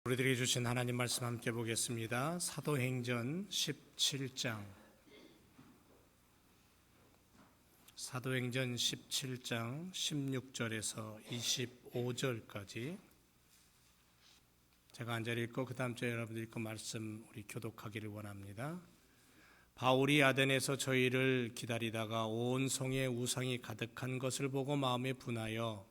우리들에게 주신 하나님 말씀 함께 보겠습니다. 사도행전 17장 16절에서 25절까지 제가 한 절 읽고 그 다음 주에 여러분들 읽고 말씀 우리 교독하기를 원합니다. 바울이 아덴에서 저희를 기다리다가 온 성에 우상이 가득한 것을 보고 마음에 분하여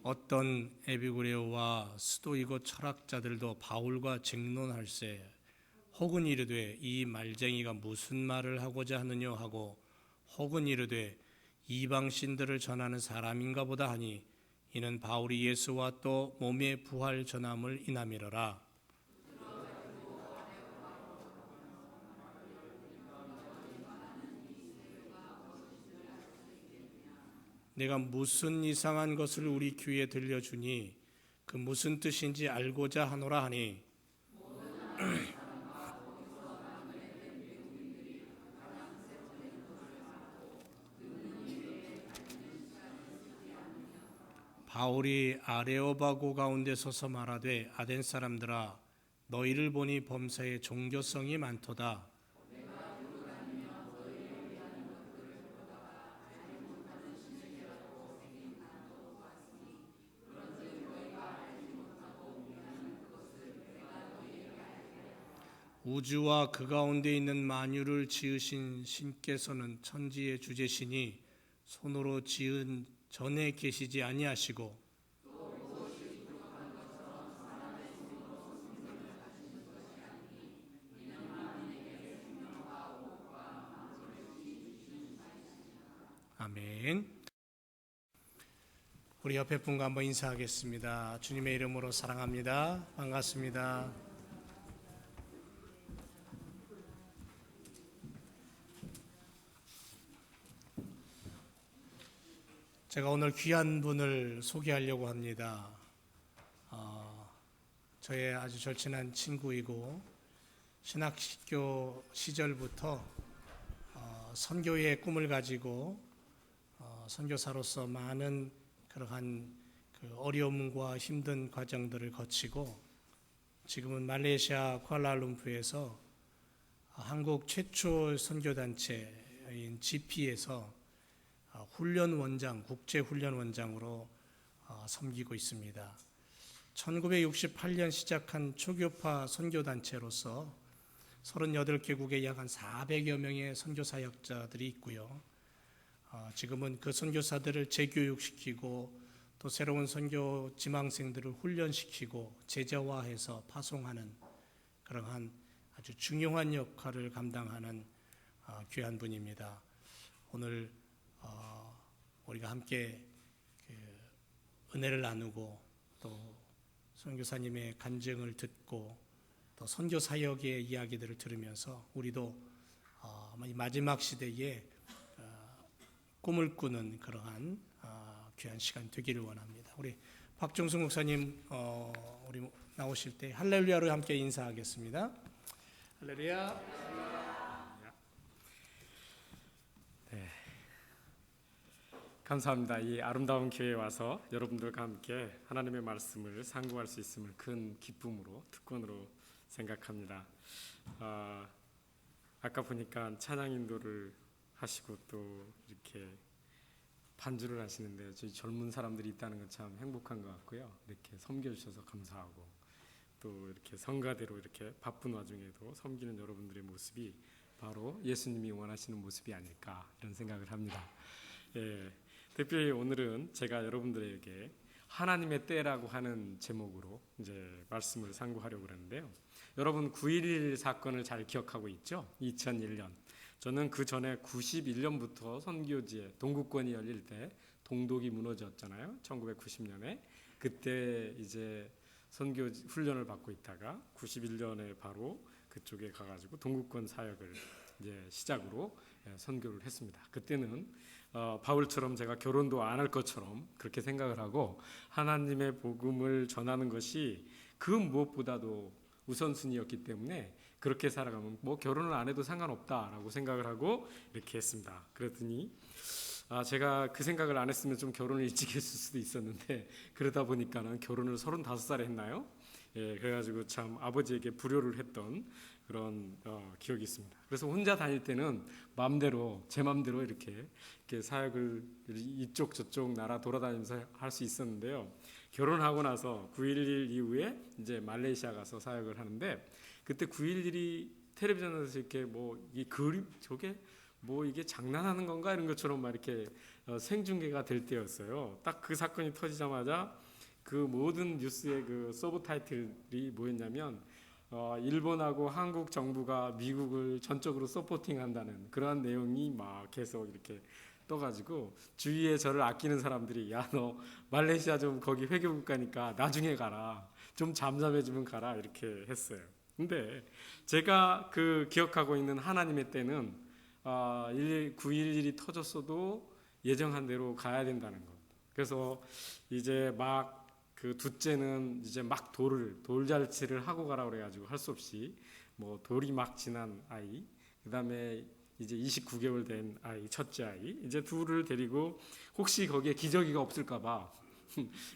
어떤 에비구레오와 스도이고 철학자들도 바울과 쟁론할세 혹은 이르되 이 말쟁이가 무슨 말을 하고자 하느냐 하고 혹은 이르되 이방신들을 전하는 사람인가 보다 하니 이는 바울이 예수와 또 몸의 부활 전함을 인함이로라. 내가 무슨 이상한 것을 우리 귀에 들려주니 그 무슨 뜻인지 알고자 하노라 하니 바울이 아레오바고 가운데 서서 말하되 아덴 사람들아 너희를 보니 범사에 종교성이 많도다. 우주와 그 가운데 있는 만유를 지으신 신께서는 천지의 주제시니 손으로 지은 전에 계시지 아니하시고 아멘. 우리 옆에 분과 한번 인사하겠습니다. 주님의 이름으로 사랑합니다. 반갑습니다. 제가 오늘 귀한 분을 소개하려고 합니다. 저의 아주 절친한 친구이고 신학교 시절부터 선교의 꿈을 가지고 선교사로서 많은 그러한 어려움과 힘든 과정들을 거치고 지금은 말레이시아 쿠알라룸푸르에서 한국 최초 선교단체인 GP에서 훈련원장, 국제훈련원장으로 섬기고 있습니다. 1968년 시작한 초교파 선교단체로서 38개국에 약 한 400여 명의 선교사역자들이 있고요. 지금은 그 선교사들을 재교육시키고 또 새로운 선교 지망생들을 훈련시키고 제자화해서 파송하는 그러한 아주 중요한 역할을 감당하는 귀한 분입니다. 오늘 우리가 함께 은혜를 나누고 또 선교사님의 간증을 듣고 또 선교 사역의 이야기들을 들으면서 우리도 마지막 시대에 꿈을 꾸는 그러한 귀한 시간 되기를 원합니다. 우리 박종수 목사님 우리 나오실 때 할렐루야로 함께 인사하겠습니다. 할렐루야. 네. 감사합니다. 이 아름다운 교회에 와서 여러분들과 함께 하나님의 말씀을 상고할 수 있음을 큰 기쁨으로 특권으로 생각합니다. 아까 보니까 찬양 인도를 하시고 또 이렇게 반주를 하시는데 저희 젊은 사람들이 있다는 건 참 행복한 것 같고요. 이렇게 섬겨주셔서 감사하고 또 이렇게 성가대로 이렇게 바쁜 와중에도 섬기는 여러분들의 모습이 바로 예수님이 원하시는 모습이 아닐까 이런 생각을 합니다. 예, 특별히 오늘은 제가 여러분들에게 하나님의 때라고 하는 제목으로 이제 말씀을 상고하려고 그러는데요. 여러분 9.11 사건을 잘 기억하고 있죠? 2001년. 저는 그 전에 91년부터 선교지에 동구권이 열릴 때 동독이 무너졌잖아요. 1990년에. 그때 이제 선교 훈련을 받고 있다가 91년에 바로 그쪽에 가가지고 동구권 사역을 이제 시작으로 선교를 했습니다. 그때는 바울처럼 제가 결혼도 안 할 것처럼 그렇게 생각을 하고 하나님의 복음을 전하는 것이 그 무엇보다도 우선순위였기 때문에 그렇게 살아가면 뭐 결혼을 안 해도 상관없다라고 생각을 하고 이렇게 했습니다. 그랬더니 제가 그 생각을 안 했으면 좀 결혼을 일찍 했을 수도 있었는데 그러다 보니까는 결혼을 35살에 했나요? 예, 그래가지고 참 아버지에게 불효를 했던 그런 기억이 있습니다. 그래서 혼자 다닐 때는 제 마음대로 이렇게 사역을 이쪽 저쪽 나라 돌아다니면서 할 수 있었는데요. 결혼하고 나서 9.11 이후에 이제 말레이시아 가서 사역을 하는데 그때 9.11이 텔레비전에서 이렇게 이 그림 저게 이게 장난하는 건가 이런 것처럼 막 이렇게 생중계가 될 때였어요. 딱 그 사건이 터지자마자 그 모든 뉴스의 그 서브 타이틀이 뭐였냐면 일본하고 한국 정부가 미국을 전적으로 서포팅한다는 그러한 내용이 막 계속 이렇게 떠가지고 주위에 저를 아끼는 사람들이 야 너 말레이시아 좀 거기 회교국가니까 나중에 가라 좀 잠잠해지면 가라 이렇게 했어요. 근데 제가 그 기억하고 있는 하나님의 때는 9.11이 터졌어도 예정한 대로 가야 된다는 것. 그래서 이제 막 그 둘째는 이제 막 돌잔치를 하고 가라 그래가지고 할 수 없이 돌이 막 지난 아이, 그 다음에 이제 29개월 된 아이, 첫째 아이, 이제 둘을 데리고 혹시 거기에 기저귀가 없을까봐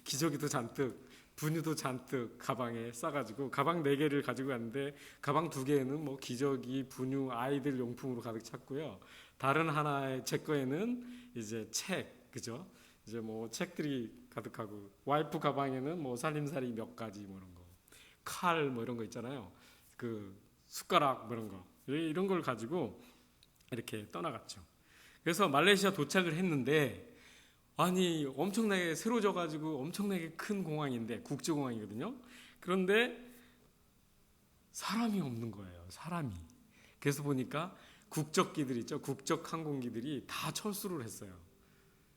기저귀도 잔뜩, 분유도 잔뜩 가방에 싸가지고 가방 4개를 가지고 갔는데 가방 2개에는 기저귀, 분유, 아이들 용품으로 가득 찼고요. 다른 하나의 제 거에는 이제 책, 그죠? 이제 책들이 가득하고 와이프 가방에는 살림살이 몇 가지 이런 거, 칼 이런 거 있잖아요. 그 숟가락 이런 걸 가지고 이렇게 떠나갔죠. 그래서 말레이시아 도착을 했는데 아니 엄청나게 새로 져가지고 엄청나게 큰 공항인데 국제공항이거든요. 그런데 사람이 없는 거예요. 사람이. 그래서 보니까 국적기들 있죠. 국적 항공기들이 다 철수를 했어요.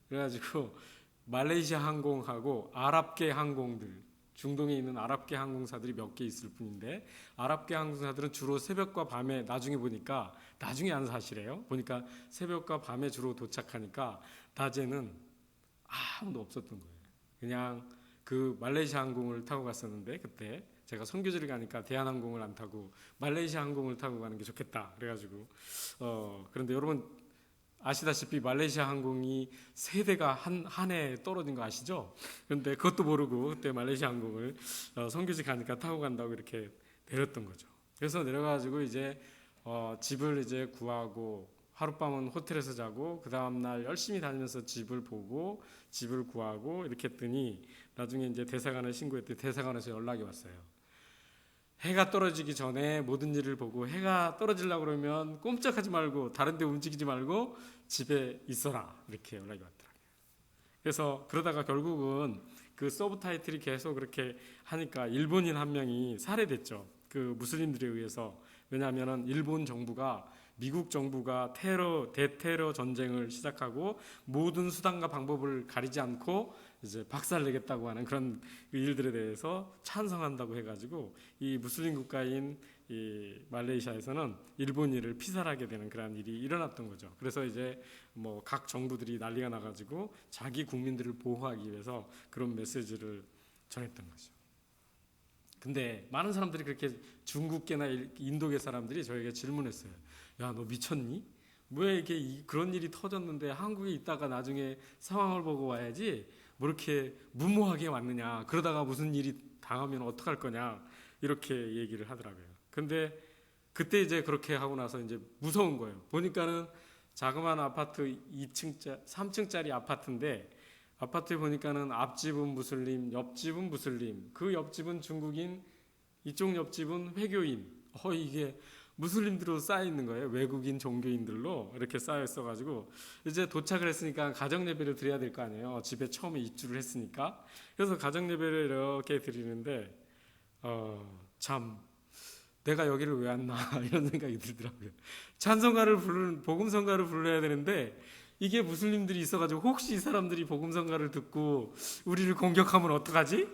그래가지고 말레이시아 항공하고 아랍계 항공들, 중동에 있는 아랍계 항공사들이 몇 개 있을 뿐인데 아랍계 항공사들은 주로 새벽과 밤에 나중에 아는 사실이에요. 보니까 새벽과 밤에 주로 도착하니까 낮에는 아무도 없었던 거예요. 그냥 그 말레이시아 항공을 타고 갔었는데 그때 제가 선교지를 가니까 대한항공을 안 타고 말레이시아 항공을 타고 가는 게 좋겠다. 그래가지고 그런데 여러분 아시다시피 말레이시아 항공이 3대가 한 해에 떨어진 거 아시죠? 그런데 그것도 모르고 그때 말레이시아 항공을 선교지 가니까 타고 간다고 이렇게 내렸던 거죠. 그래서 내려가지고 이제 집을 이제 구하고 하룻밤은 호텔에서 자고 그 다음날 열심히 다니면서 집을 보고 집을 구하고 이렇게 했더니 나중에 이제 대사관에 신고했더니 대사관에서 연락이 왔어요. 해가 떨어지기 전에 모든 일을 보고 해가 떨어지려고 그러면 꼼짝하지 말고 다른 데 움직이지 말고 집에 있어라 이렇게 연락이 왔더라고요. 그래서 그러다가 결국은 그 서브 타이틀이 계속 그렇게 하니까 일본인 한 명이 살해됐죠. 그 무슬림들에 의해서. 왜냐하면 일본 정부가 미국 정부가 대테러 전쟁을 시작하고 모든 수단과 방법을 가리지 않고 이제 박살내겠다고 하는 그런 일들에 대해서 찬성한다고 해가지고 이 무슬림 국가인 이 말레이시아에서는 일본인을 피살하게 되는 그런 일이 일어났던 거죠. 그래서 이제 각 정부들이 난리가 나가지고 자기 국민들을 보호하기 위해서 그런 메시지를 전했던 거죠. 근데 많은 사람들이 그렇게 중국계나 인도계 사람들이 저에게 질문했어요. 야, 너 미쳤니? 왜 이렇게 그런 일이 터졌는데 한국에 있다가 나중에 상황을 보고 와야지 뭐 이렇게 무모하게 왔느냐. 그러다가 무슨 일이 당하면 어떡할 거냐. 이렇게 얘기를 하더라고요. 근데 그때 이제 그렇게 하고 나서 이제 무서운 거예요. 보니까는 자그마한 아파트 3층짜리 아파트인데 아파트에 보니까는 앞집은 무슬림, 옆집은 무슬림, 그 옆집은 중국인, 이쪽 옆집은 회교인. 이게 무슬림들로 쌓여 있는 거예요. 외국인 종교인들로 이렇게 쌓여 있어가지고 이제 도착을 했으니까 가정 예배를 드려야 될 거 아니에요. 집에 처음에 입주를 했으니까. 그래서 가정 예배를 이렇게 드리는데 참 내가 여기를 왜 왔나 이런 생각이 들더라고요. 복음성가를 불러야 되는데 이게 무슬림들이 있어가지고 혹시 이 사람들이 복음성가를 듣고 우리를 공격하면 어떡하지?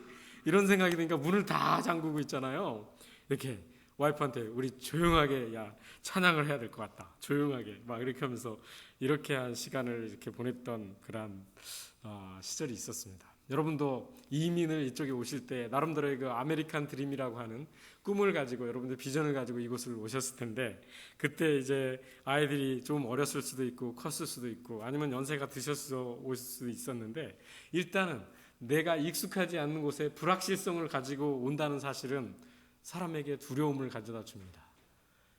이런 생각이 드니까 문을 다 잠그고 있잖아요. 이렇게 와이프한테 우리 조용하게 찬양을 해야 될 것 같다. 조용하게 막 이렇게 하면서 이렇게 한 시간을 이렇게 보냈던 그런 시절이 있었습니다. 여러분도 이민을 이쪽에 오실 때 나름대로의 그 아메리칸 드림이라고 하는 꿈을 가지고 여러분들 비전을 가지고 이곳을 오셨을 텐데 그때 이제 아이들이 좀 어렸을 수도 있고 컸을 수도 있고 아니면 연세가 드셔서 오실 수도 있었는데 일단은 내가 익숙하지 않는 곳에 불확실성을 가지고 온다는 사실은 사람에게 두려움을 가져다 줍니다.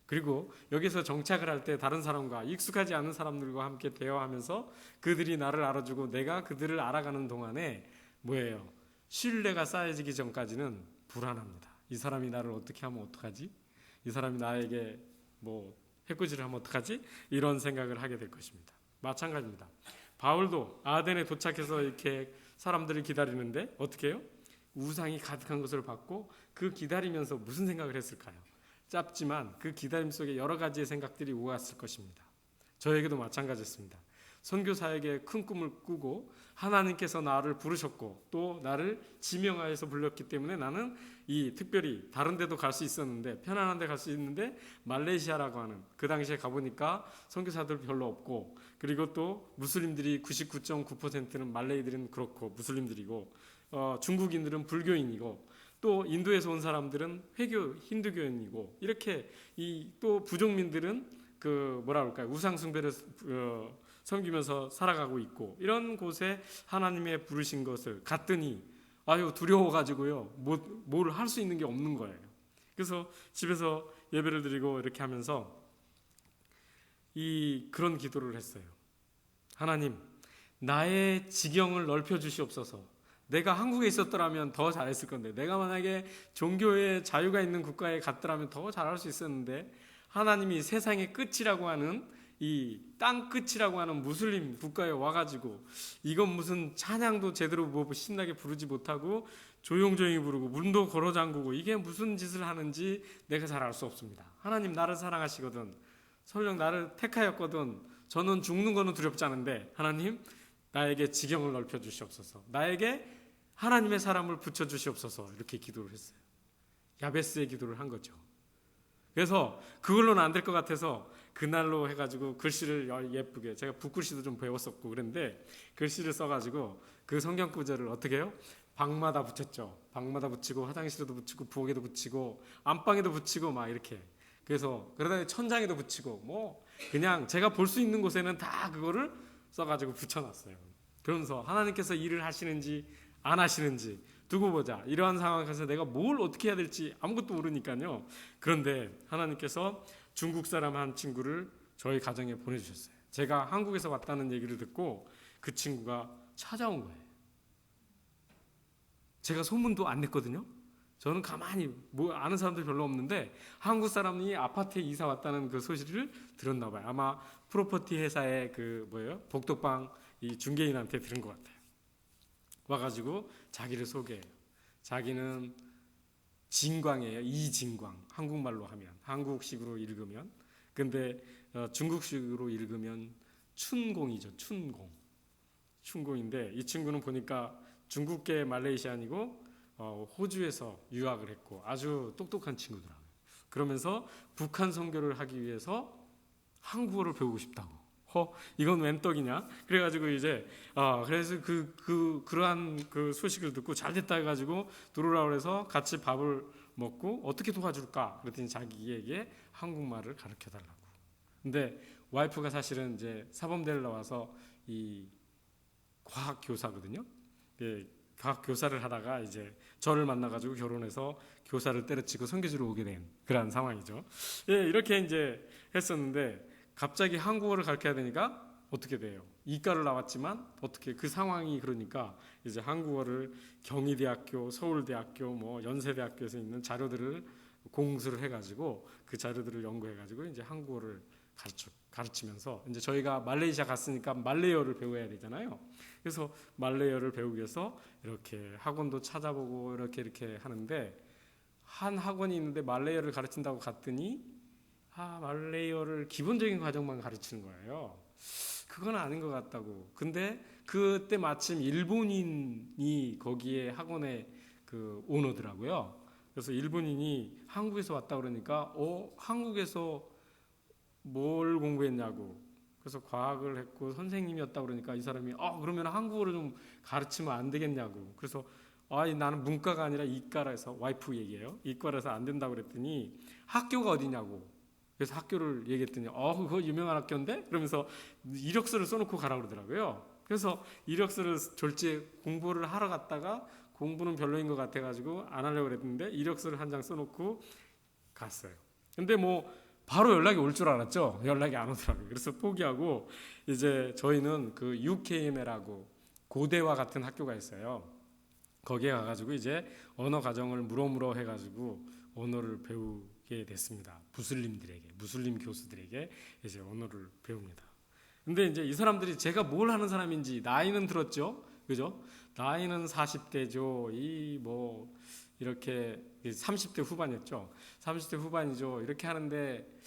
그리고 여기서 정착을 할 때 다른 사람과 익숙하지 않은 사람들과 함께 대화하면서 그들이 나를 알아주고 내가 그들을 알아가는 동안에 뭐예요? 신뢰가 쌓여지기 전까지는 불안합니다. 이 사람이 나를 어떻게 하면 어떡하지? 이 사람이 나에게 뭐 해코지를 하면 어떡하지? 이런 생각을 하게 될 것입니다. 마찬가지입니다. 바울도 아덴에 도착해서 이렇게 사람들을 기다리는데 어떻게 해요? 우상이 가득한 것을 받고 그 기다리면서 무슨 생각을 했을까요? 짧지만 그 기다림 속에 여러 가지의 생각들이 오갔을 것입니다. 저에게도 마찬가지였습니다. 선교사에게 큰 꿈을 꾸고 하나님께서 나를 부르셨고 또 나를 지명하여서 불렀기 때문에 나는 이 특별히 다른 데도 갈 수 있었는데 편안한 데 갈 수 있는데 말레이시아라고 하는 그 당시에 가보니까 선교사들 별로 없고 그리고 또 무슬림들이 99.9%는 말레이들은 그렇고 무슬림들이고 중국인들은 불교인이고 또 인도에서 온 사람들은 회교 힌두교인이고 이렇게 이 또 부족민들은 그 뭐라 그럴까요? 우상 숭배를 섬기면서 살아가고 있고 이런 곳에 하나님의 부르신 것을 갔더니 아유 두려워가지고요 뭘 할 수 있는 게 없는 거예요. 그래서 집에서 예배를 드리고 이렇게 하면서 그런 기도를 했어요. 하나님 나의 지경을 넓혀 주시옵소서. 내가 한국에 있었더라면 더 잘했을 건데 내가 만약에 종교의 자유가 있는 국가에 갔더라면 더 잘할 수 있었는데 하나님이 세상의 끝이라고 하는 이 땅 끝이라고 하는 무슬림 국가에 와가지고 이건 무슨 찬양도 제대로 뭐 신나게 부르지 못하고 조용조용히 부르고 문도 걸어 잠그고 이게 무슨 짓을 하는지 내가 잘 알 수 없습니다. 하나님 나를 사랑하시거든 설령 나를 택하였거든 저는 죽는 거는 두렵지 않은데 하나님 나에게 지경을 넓혀 주시옵소서. 나에게 하나님의 사람을 붙여주시옵소서. 이렇게 기도를 했어요. 야베스의 기도를 한 거죠. 그래서 그걸로는 안 될 것 같아서 그날로 해가지고 글씨를 예쁘게 제가 붓글씨도 좀 배웠었고 그랬는데 글씨를 써가지고 그 성경 구절을 어떻게 해요? 방마다 붙였죠. 방마다 붙이고 화장실에도 붙이고 부엌에도 붙이고 안방에도 붙이고 막 이렇게 그래서 그러다 천장에도 붙이고 뭐 그냥 제가 볼 수 있는 곳에는 다 그거를 써가지고 붙여놨어요. 그러면서 하나님께서 일을 하시는지 안 하시는지 두고 보자. 이러한 상황에서 내가 뭘 어떻게 해야 될지 아무것도 모르니까요. 그런데 하나님께서 중국 사람 한 친구를 저희 가정에 보내주셨어요. 제가 한국에서 왔다는 얘기를 듣고 그 친구가 찾아온 거예요. 제가 소문도 안 냈거든요. 저는 가만히 뭐 아는 사람들 별로 없는데 한국 사람이 아파트에 이사 왔다는 그 소식을 들었나 봐요. 아마 프로퍼티 회사의 그 뭐예요? 복덕방 이 중개인한테 들은 것 같아요. 와가지고 자기를 소개해요. 자기는 진광이에요. 이진광. 한국말로 하면 한국식으로 읽으면 근데 중국식으로 읽으면 춘공이죠. 춘공인데 이 친구는 보니까 중국계 말레이시안이고 호주에서 유학을 했고 아주 똑똑한 친구더라고요. 그러면서 북한 선교를 하기 위해서 한국어를 배우고 싶다고. 이건 웬 떡이냐? 그래가지고 이제 그래서 그러한 그 소식을 듣고 잘 됐다 해가지고 들어오라 그래서 같이 밥을 먹고 어떻게 도와줄까? 그랬더니 자기에게 한국말을 가르쳐 달라고. 근데 와이프가 사실은 이제 사범대를 나와서 이 과학 교사거든요. 과학 교사를 하다가 이제 저를 만나가지고 결혼해서 교사를 때려치고 선교지로 오게 된 그런 상황이죠. 예, 이렇게 이제 했었는데 갑자기 한국어를 가르쳐야 되니까 어떻게 돼요? 이과를 나왔지만 어떻게 그 상황이 그러니까 이제 한국어를 경희대학교, 서울대학교, 뭐 연세대학교에서 있는 자료들을 공수를 해가지고 그 자료들을 연구해가지고 이제 한국어를 가르치면서 이제 저희가 말레이시아 갔으니까 말레이어를 배워야 되잖아요. 그래서 말레이어를 배우기 위해서 이렇게 학원도 찾아보고 이렇게 하는데 한 학원이 있는데 말레이어를 가르친다고 갔더니 말레이어를 기본적인 과정만 가르치는 거예요. 그건 아닌 것 같다고. 근데 그때 마침 일본인이 거기에 학원의 그 오너더라고요. 그래서 일본인이 한국에서 왔다 그러니까 한국에서 뭘 공부했냐고. 그래서 과학을 했고 선생님이었다 그러니까 이 사람이 그러면 한국어를 좀 가르치면 안 되겠냐고. 그래서 나는 문과가 아니라 이과라 해서 와이프 얘기예요. 이과라서 안 된다고 그랬더니 학교가 어디냐고. 그래서 학교를 얘기했더니 그거 유명한 학교인데? 그러면서 이력서를 써놓고 가라고 그러더라고요. 그래서 이력서를 졸지에 공부를 하러 갔다가 공부는 별로인 것 같아가지고 안 하려고 그랬는데 이력서를 한 장 써놓고 갔어요. 근데 뭐 바로 연락이 올 줄 알았죠. 연락이 안 오더라고요. 그래서 포기하고 이제 저희는 그 UKML하고 고대와 같은 학교가 있어요. 거기에 가가지고 이제 언어 과정을 물어물어 해가지고 언어를 배우게 됐습니다. 무슬림 교수들에게 이제 언어를 배웁니다. 근데 이제 이 사람들이 제가 뭘 하는 사람인지 나이는 들었죠, 그죠? 나이는 40대죠. 이렇게 30대 후반이었죠. 30대 후반이죠. 이렇게 하는데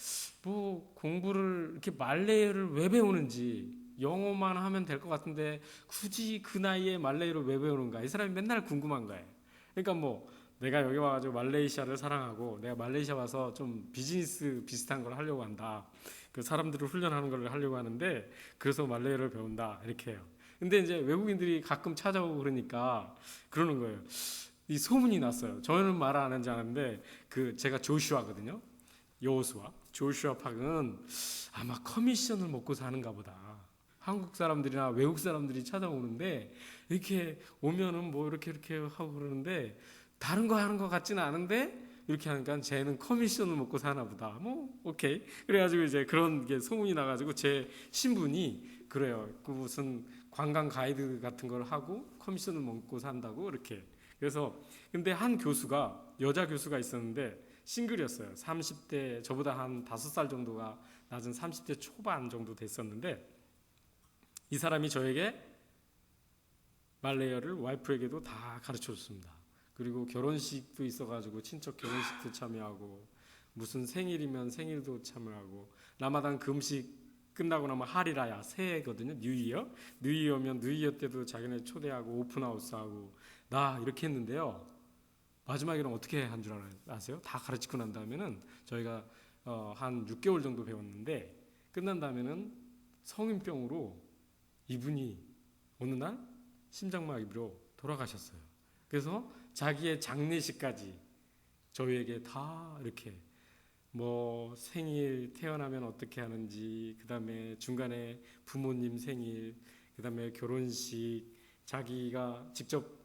뭐 공부를 이렇게 말레이어를 왜 배우는지 영어만 하면 될 것 같은데 굳이 그 나이에 말레이어를 왜 배우는가? 이 사람이 맨날 궁금한 거예요. 그러니까 뭐 내가 여기 와가지고 말레이시아를 사랑하고 내가 말레이시아 와서 좀 비즈니스 비슷한 걸 하려고 한다. 그 사람들을 훈련하는 걸 하려고 하는데 그래서 말레이어를 배운다 이렇게 해요. 근데 이제 외국인들이 가끔 찾아오고 그러니까 그러는 거예요. 이 소문이 났어요. 저는 말 안 하는지 아는데 제가 조슈아거든요. 여호수아. 조슈아 팍은 아마 커미션을 먹고 사는가 보다. 한국 사람들이나 외국 사람들이 찾아오는데 이렇게 오면은 뭐 이렇게 하고 그러는데 다른 거 하는 것 같지는 않은데 이렇게 하니까 쟤는 커미션을 먹고 사나 보다. 뭐 오케이. 그래가지고 이제 그런 게 소문이 나가지고 제 신분이 그래요. 그 무슨 관광 가이드 같은 걸 하고 커미션을 먹고 산다고 이렇게. 그래서 근데 한 교수가 여자 교수가 있었는데 싱글이었어요. 30대 저보다 한 5살 정도가 낮은 30대 초반 정도 됐었는데 이 사람이 저에게 말레이어를 와이프에게도 다 가르쳐줬습니다. 그리고 결혼식도 있어가지고 친척 결혼식도 참여하고 무슨 생일이면 생일도 참여하고 라마단 그 음식 끝나고 나면 하리라야 새해거든요. 뉴이어면 뉴이어 때도 자기네 초대하고 오픈하우스하고 나 이렇게 했는데요. 마지막에는 어떻게 한 줄 아세요? 다 가르치고 난 다음에는 저희가 한 6개월 정도 배웠는데 끝난 다음에는 성인병으로 이분이 어느 날 심장마비로 돌아가셨어요. 그래서 자기의 장례식까지 저희에게 다 이렇게 뭐 생일 태어나면 어떻게 하는지, 그 다음에 중간에 부모님 생일, 그 다음에 결혼식, 자기가 직접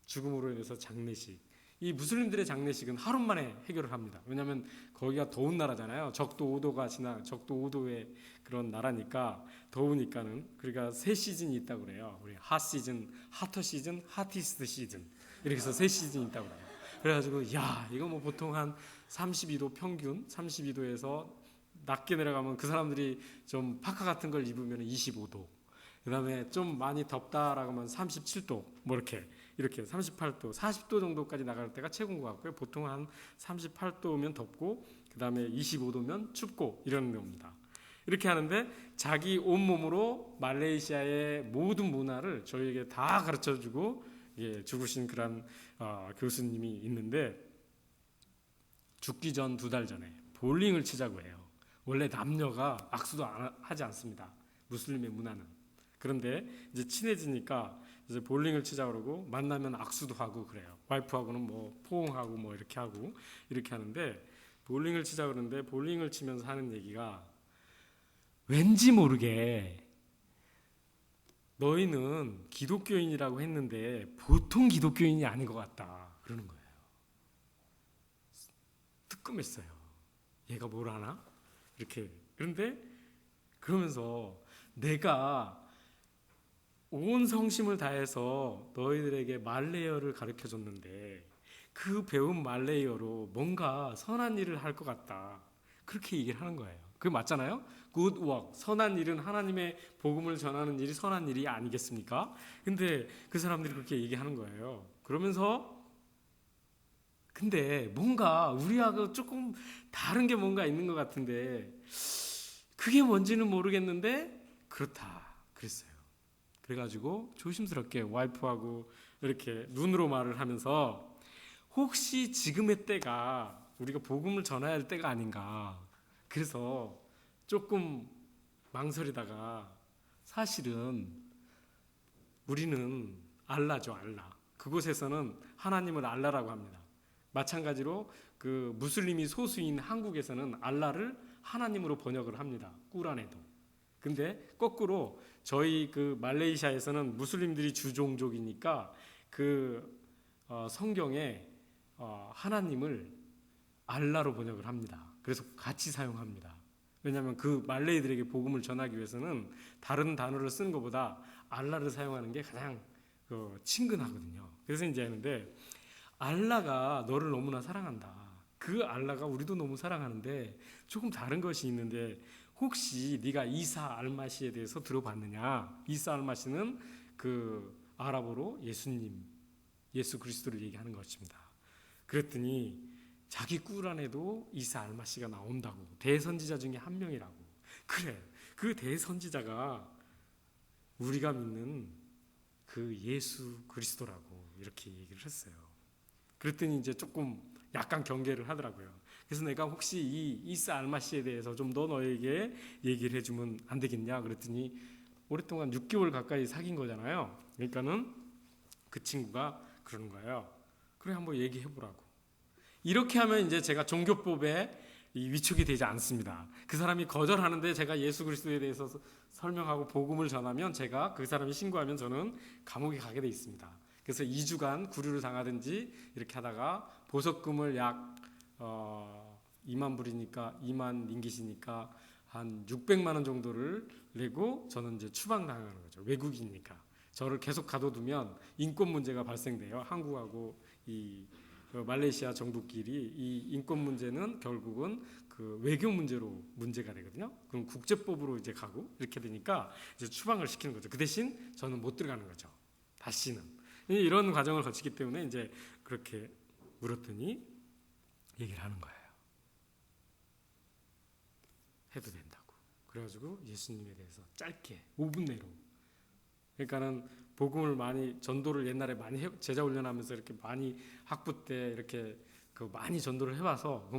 죽음으로 인해서 장례식. 이 무슬림들의 장례식은 하루 만에 해결을 합니다. 왜냐하면 거기가 더운 나라잖아요. 적도 5도의 그런 나라니까 더우니까는. 그러니까 세 시즌이 있다고 그래요. 우리 핫 시즌, 핫터 시즌, 핫티스트 시즌 이렇게 해서 세 시즌이 있다고 그래요. 그래가지고 이거 뭐 보통 한 32도 평균 32도에서 낮게 내려가면 그 사람들이 좀 파카 같은 걸 입으면 25도. 그 다음에 좀 많이 덥다라고 하면 37도 뭐 이렇게 38도, 40도 정도까지 나갈 때가 최고인 것 같고요. 보통 한 38도면 덥고 그 다음에 25도면 춥고 이런 겁니다. 이렇게 하는데 자기 온몸으로 말레이시아의 모든 문화를 저희에게 다 가르쳐주고 죽으신 그런 교수님이 있는데 죽기 전 2달 전에 볼링을 치자고 해요. 원래 남녀가 악수도 하지 않습니다. 무슬림의 문화는. 그런데 이제 친해지니까 이제 볼링을 치자 그러고 만나면 악수도 하고 그래요. 와이프하고는 뭐 포옹하고 뭐 이렇게 하고 이렇게 하는데 볼링을 치자 그러는데 볼링을 치면서 하는 얘기가 왠지 모르게 너희는 기독교인이라고 했는데 보통 기독교인이 아닌 것 같다 그러는 거예요. 뜨끔했어요. 얘가 뭘 아나? 이렇게. 그런데 그러면서 내가 온 성심을 다해서 너희들에게 말레이어를 가르쳐줬는데 그 배운 말레이어로 뭔가 선한 일을 할 것 같다. 그렇게 얘기를 하는 거예요. 그게 맞잖아요? good work, 선한 일은 하나님의 복음을 전하는 일이 선한 일이 아니겠습니까? 근데 그 사람들이 그렇게 얘기하는 거예요. 그러면서 근데 뭔가 우리하고 조금 다른 게 뭔가 있는 것 같은데 그게 뭔지는 모르겠는데 그렇다 그랬어요. 그래가지고 조심스럽게 와이프하고 이렇게 눈으로 말을 하면서 혹시 지금의 때가 우리가 복음을 전해야 할 때가 아닌가. 그래서 조금 망설이다가 사실은 우리는 알라죠, 알라. 그곳에서는 하나님을 알라라고 합니다. 마찬가지로 그 무슬림이 소수인 한국에서는 알라를 하나님으로 번역을 합니다. 꾸란에도. 근데 거꾸로 저희 그 말레이시아에서는 무슬림들이 주종족이니까 그 성경에 하나님을 알라로 번역을 합니다. 그래서 같이 사용합니다. 왜냐하면 그 말레이들에게 복음을 전하기 위해서는 다른 단어를 쓰는 것보다 알라를 사용하는 게 가장 친근하거든요. 그래서 이제 하는데 알라가 너를 너무나 사랑한다. 그 알라가 우리도 너무 사랑하는데 조금 다른 것이 있는데 혹시 네가 이사 알마시에 대해서 들어봤느냐? 이사 알마시는 그 아랍어로 예수님, 예수 그리스도를 얘기하는 것입니다. 그랬더니 자기 꾸란에도 이사 알마시가 나온다고. 대선지자 중에 한 명이라고. 그래, 그 대선지자가 우리가 믿는 그 예수 그리스도라고 이렇게 얘기를 했어요. 그랬더니 이제 조금 약간 경계를 하더라고요. 그래서 내가 혹시 이 이사 알마시에 대해서 좀 더 너에게 얘기를 해주면 안 되겠냐 그랬더니 오랫동안 6개월 가까이 사귄 거잖아요. 그러니까는 그 친구가 그러는 거예요. 그래, 한번 얘기해보라고. 이렇게 하면 이제 제가 종교법에 위축이 되지 않습니다. 그 사람이 거절하는데 제가 예수 그리스도에 대해서 설명하고 복음을 전하면 제가 그 사람이 신고하면 저는 감옥에 가게 돼 있습니다. 그래서 2주간 구류를 당하든지 이렇게 하다가 보석금을 약 2만 불이니까 2만 링깃이니까 한 600만 원 정도를 내고 저는 이제 추방당하는 거죠. 외국이니까. 저를 계속 가둬두면 인권 문제가 발생돼요. 한국하고 이 말레이시아 정부끼리 이 인권 문제는 결국은 그 외교 문제로 문제가 되거든요. 그럼 국제법으로 이제 가고 이렇게 되니까 이제 추방을 시키는 거죠. 그 대신 저는 못 들어가는 거죠. 다시는. 이런 과정을 거치기 때문에 이제 그렇게 물었더니 얘기를 하는 거예요. 해도 된다고. 그래가지고 예수님에 대해서 짧게 5분 내로. 그러니까는 복음을 많이 전도를 옛날에 많이 제자 훈련하면서 이렇게 많이 학부 때 이렇게 그 많이 전도를 해봐서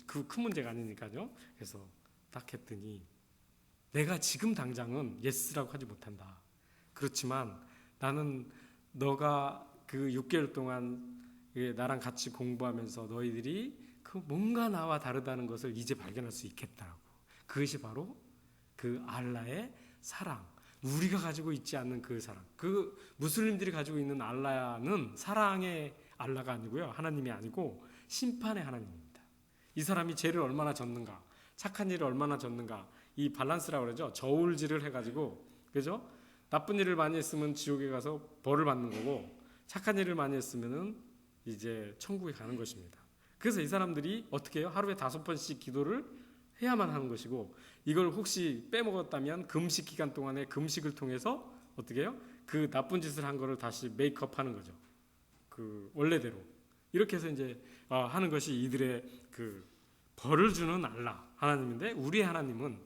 그 큰 문제가 아니니까요. 그래서 딱 했더니 내가 지금 당장은 예스라고 하지 못한다. 그렇지만 나는 너가 그 6개월 동안 나랑 같이 공부하면서 너희들이 그 뭔가 나와 다르다는 것을 이제 발견할 수 있겠다고. 그것이 바로 그 알라의 사랑. 우리가 가지고 있지 않는 그 사랑. 그 무슬림들이 가지고 있는 알라는 사랑의 알라가 아니고요. 하나님이 아니고 심판의 하나님입니다. 이 사람이 죄를 얼마나 졌는가, 착한 일을 얼마나 졌는가, 이 밸런스라고 그러죠. 저울질을 해가지고, 그죠? 나쁜 일을 많이 했으면 지옥에 가서 벌을 받는 거고, 착한 일을 많이 했으면은 이제 천국에 가는 것입니다. 그래서 이 사람들이 어떻게 해요? 하루에 5번씩 기도를 해야만 하는 것이고, 이걸 혹시 빼먹었다면 금식 기간 동안에 금식을 통해서 어떻게 해요? 그 나쁜 짓을 한 거를 다시 메이크업 하는 거죠. 그 원래대로. 이렇게 해서 이제 하는 것이 이들의 그 벌을 주는 알라 하나님인데, 우리의 하나님은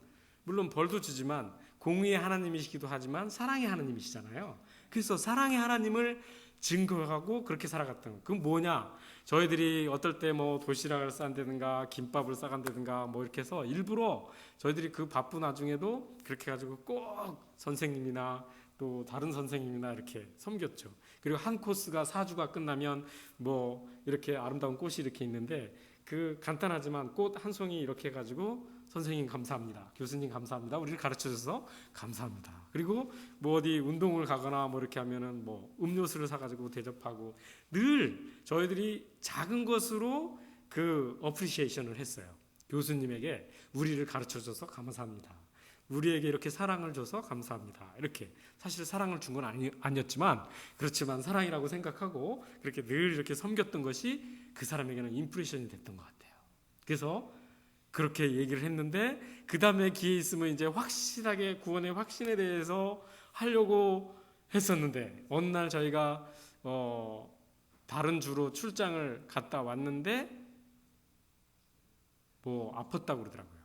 물론 벌도 주지만 공의의 하나님이시기도 하지만 사랑의 하나님이시잖아요. 그래서 사랑의 하나님을 증거하고 그렇게 살아갔던 거. 그건 뭐냐? 저희들이 어떨 때 뭐 도시락을 싼다든가 김밥을 싸간다든가 뭐 이렇게 해서 일부러 저희들이 그 바쁜 와중에도 그렇게 해가지고 꼭 선생님이나 또 다른 선생님이나 이렇게 섬겼죠. 그리고 한 코스가 4주가 끝나면 뭐 이렇게 아름다운 꽃이 이렇게 있는데 그 간단하지만 꽃 한 송이 이렇게 해가지고 선생님 감사합니다. 교수님 감사합니다. 우리를 가르쳐줘서 감사합니다. 그리고 뭐 어디 운동을 가거나 뭐 이렇게 하면은 뭐 음료수를 사가지고 대접하고 늘 저희들이 작은 것으로 그 어프리시에이션을 했어요. 교수님에게 우리를 가르쳐줘서 감사합니다. 우리에게 이렇게 사랑을 줘서 감사합니다. 이렇게 사실 사랑을 준 건 아니었지만 그렇지만 사랑이라고 생각하고 그렇게 늘 이렇게 섬겼던 것이 그 사람에게는 임프레션이 됐던 것 같아요. 그래서 그렇게 얘기를 했는데 그 다음에 기회 있으면 이제 확실하게 구원의 확신에 대해서 하려고 했었는데 어느 날 저희가 다른 주로 출장을 갔다 왔는데 뭐 아팠다고 그러더라고요.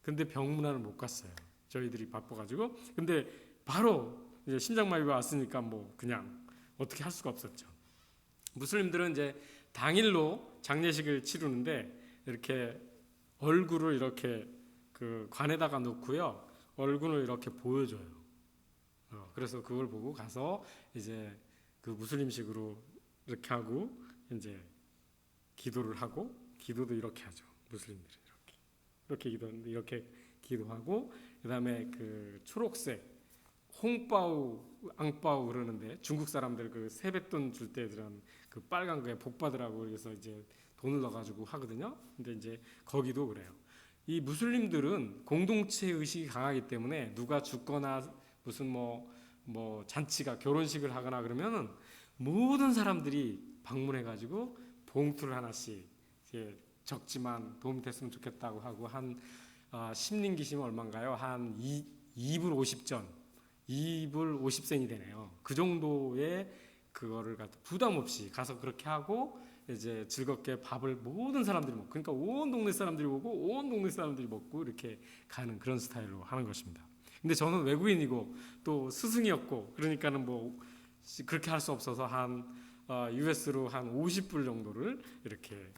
근데 병문안을 못 갔어요. 저희들이 바빠가지고. 근데 바로 이제 심장마비가 왔으니까 뭐 그냥 어떻게 할 수가 없었죠. 무슬림들은 이제 당일로 장례식을 치르는데 이렇게 얼굴을 이렇게 그 관에다가 놓고요. 얼굴을 이렇게 보여줘요. 그래서 그걸 보고 가서 이제 그 무슬림식으로 이렇게 하고 이제 기도를 하고, 기도도 이렇게 하죠. 무슬림들이 이렇게 기도하는데 이렇게 기도하고, 그다음에 그 초록색 홍바우 앙바우 그러는데 중국 사람들 그 세뱃돈 줄 때 그런 그 빨간 거에 복 받으라고 그래서 이제 돈을 넣어가지고 하거든요. 근데 이제 거기도 그래요. 이 무슬림들은 공동체 의식이 강하기 때문에 누가 죽거나 무슨 뭐 잔치가 결혼식을 하거나 그러면은 모든 사람들이 방문해가지고 봉투를 하나씩 이제 적지만 도움이 됐으면 좋겠다고 하고 한 심린기심 얼마인가요? 한 2불 50전, 2불 50센이 되네요. 그 정도의 그거를 갖다 부담 없이 가서 그렇게 하고 이제 즐겁게 밥을 모든 사람들이 먹고, 그러니까 온 동네 사람들이 오고 온 동네 사람들이 먹고 이렇게 가는 그런 스타일로 하는 것입니다. 근데 저는 외국인이고 또 스승이었고 그러니까는 뭐 그렇게 할 수 없어서 한 US로 한 50불 정도를 이렇게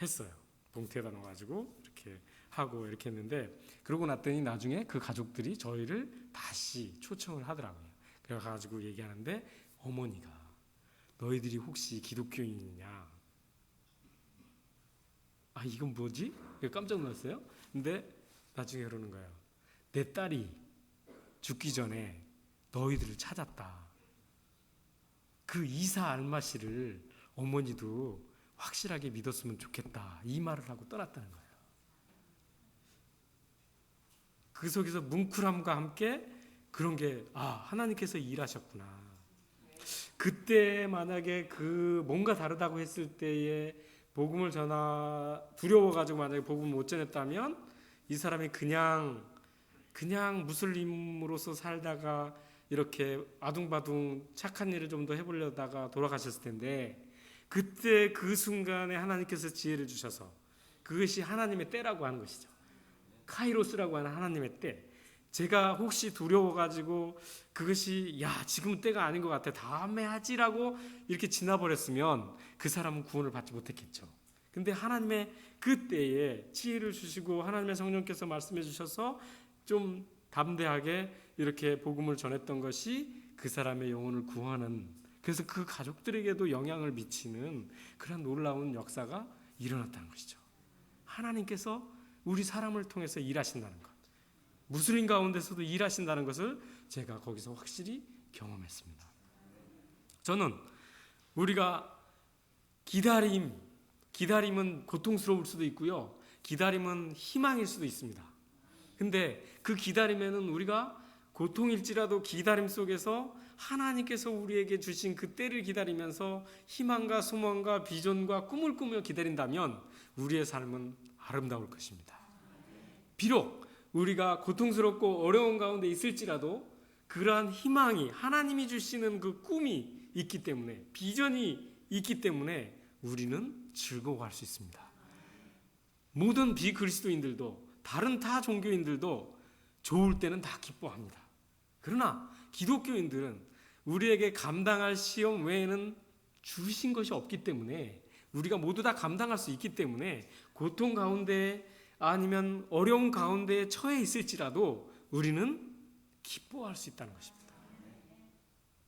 했어요. 봉투에다 넣어가지고 이렇게 하고 이렇게 했는데, 그러고 났더니 나중에 그 가족들이 저희를 다시 초청을 하더라고요. 그래가지고 얘기하는데 어머니가 너희들이 혹시 기독교인이냐? 아 이건 뭐지? 깜짝 놀랐어요. 근데 나중에 그러는 거예요. 내 딸이 죽기 전에 너희들을 찾았다. 그 이사 알마시를 어머니도 확실하게 믿었으면 좋겠다. 이 말을 하고 떠났다는 거예요. 그 속에서 뭉클함과 함께 그런 게 하나님께서 일하셨구나. 그때 만약에 그 뭔가 다르다고 했을 때에 복음을 두려워가지고 만약에 복음을 못 전했다면 이 사람이 그냥 무슬림으로서 살다가 이렇게 아둥바둥 착한 일을 좀 더 해보려다가 돌아가셨을 텐데, 그때 그 순간에 하나님께서 지혜를 주셔서, 그것이 하나님의 때라고 하는 것이죠. 카이로스라고 하는 하나님의 때. 제가 혹시 두려워가지고 그것이 지금은 때가 아닌 것 같아, 다음에 하지라고 이렇게 지나버렸으면 그 사람은 구원을 받지 못했겠죠. 근데 하나님의 그 때에 지혜를 주시고 하나님의 성령께서 말씀해 주셔서 좀 담대하게 이렇게 복음을 전했던 것이 그 사람의 영혼을 구하는, 그래서 그 가족들에게도 영향을 미치는 그런 놀라운 역사가 일어났다는 것이죠. 하나님께서 우리 사람을 통해서 일하신다는 것, 무슬림 가운데서도 일하신다는 것을 제가 거기서 확실히 경험했습니다. 저는 우리가 기다림은 고통스러울 수도 있고요, 기다림은 희망일 수도 있습니다. 근데 그 기다림에는 우리가 고통일지라도 기다림 속에서 하나님께서 우리에게 주신 그 때를 기다리면서 희망과 소망과 비전과 꿈을 꾸며 기다린다면 우리의 삶은 아름다울 것입니다. 비록 우리가 고통스럽고 어려운 가운데 있을지라도 그러한 희망이, 하나님이 주시는 그 꿈이 있기 때문에, 비전이 있기 때문에 우리는 즐거워할 수 있습니다. 모든 비그리스도인들도 다른 타 종교인들도 좋을 때는 다 기뻐합니다. 그러나 기독교인들은 우리에게 감당할 시험 외에는 주신 것이 없기 때문에, 우리가 모두 다 감당할 수 있기 때문에 고통 가운데 아니면 어려운 가운데 처해 있을지라도 우리는 기뻐할 수 있다는 것입니다.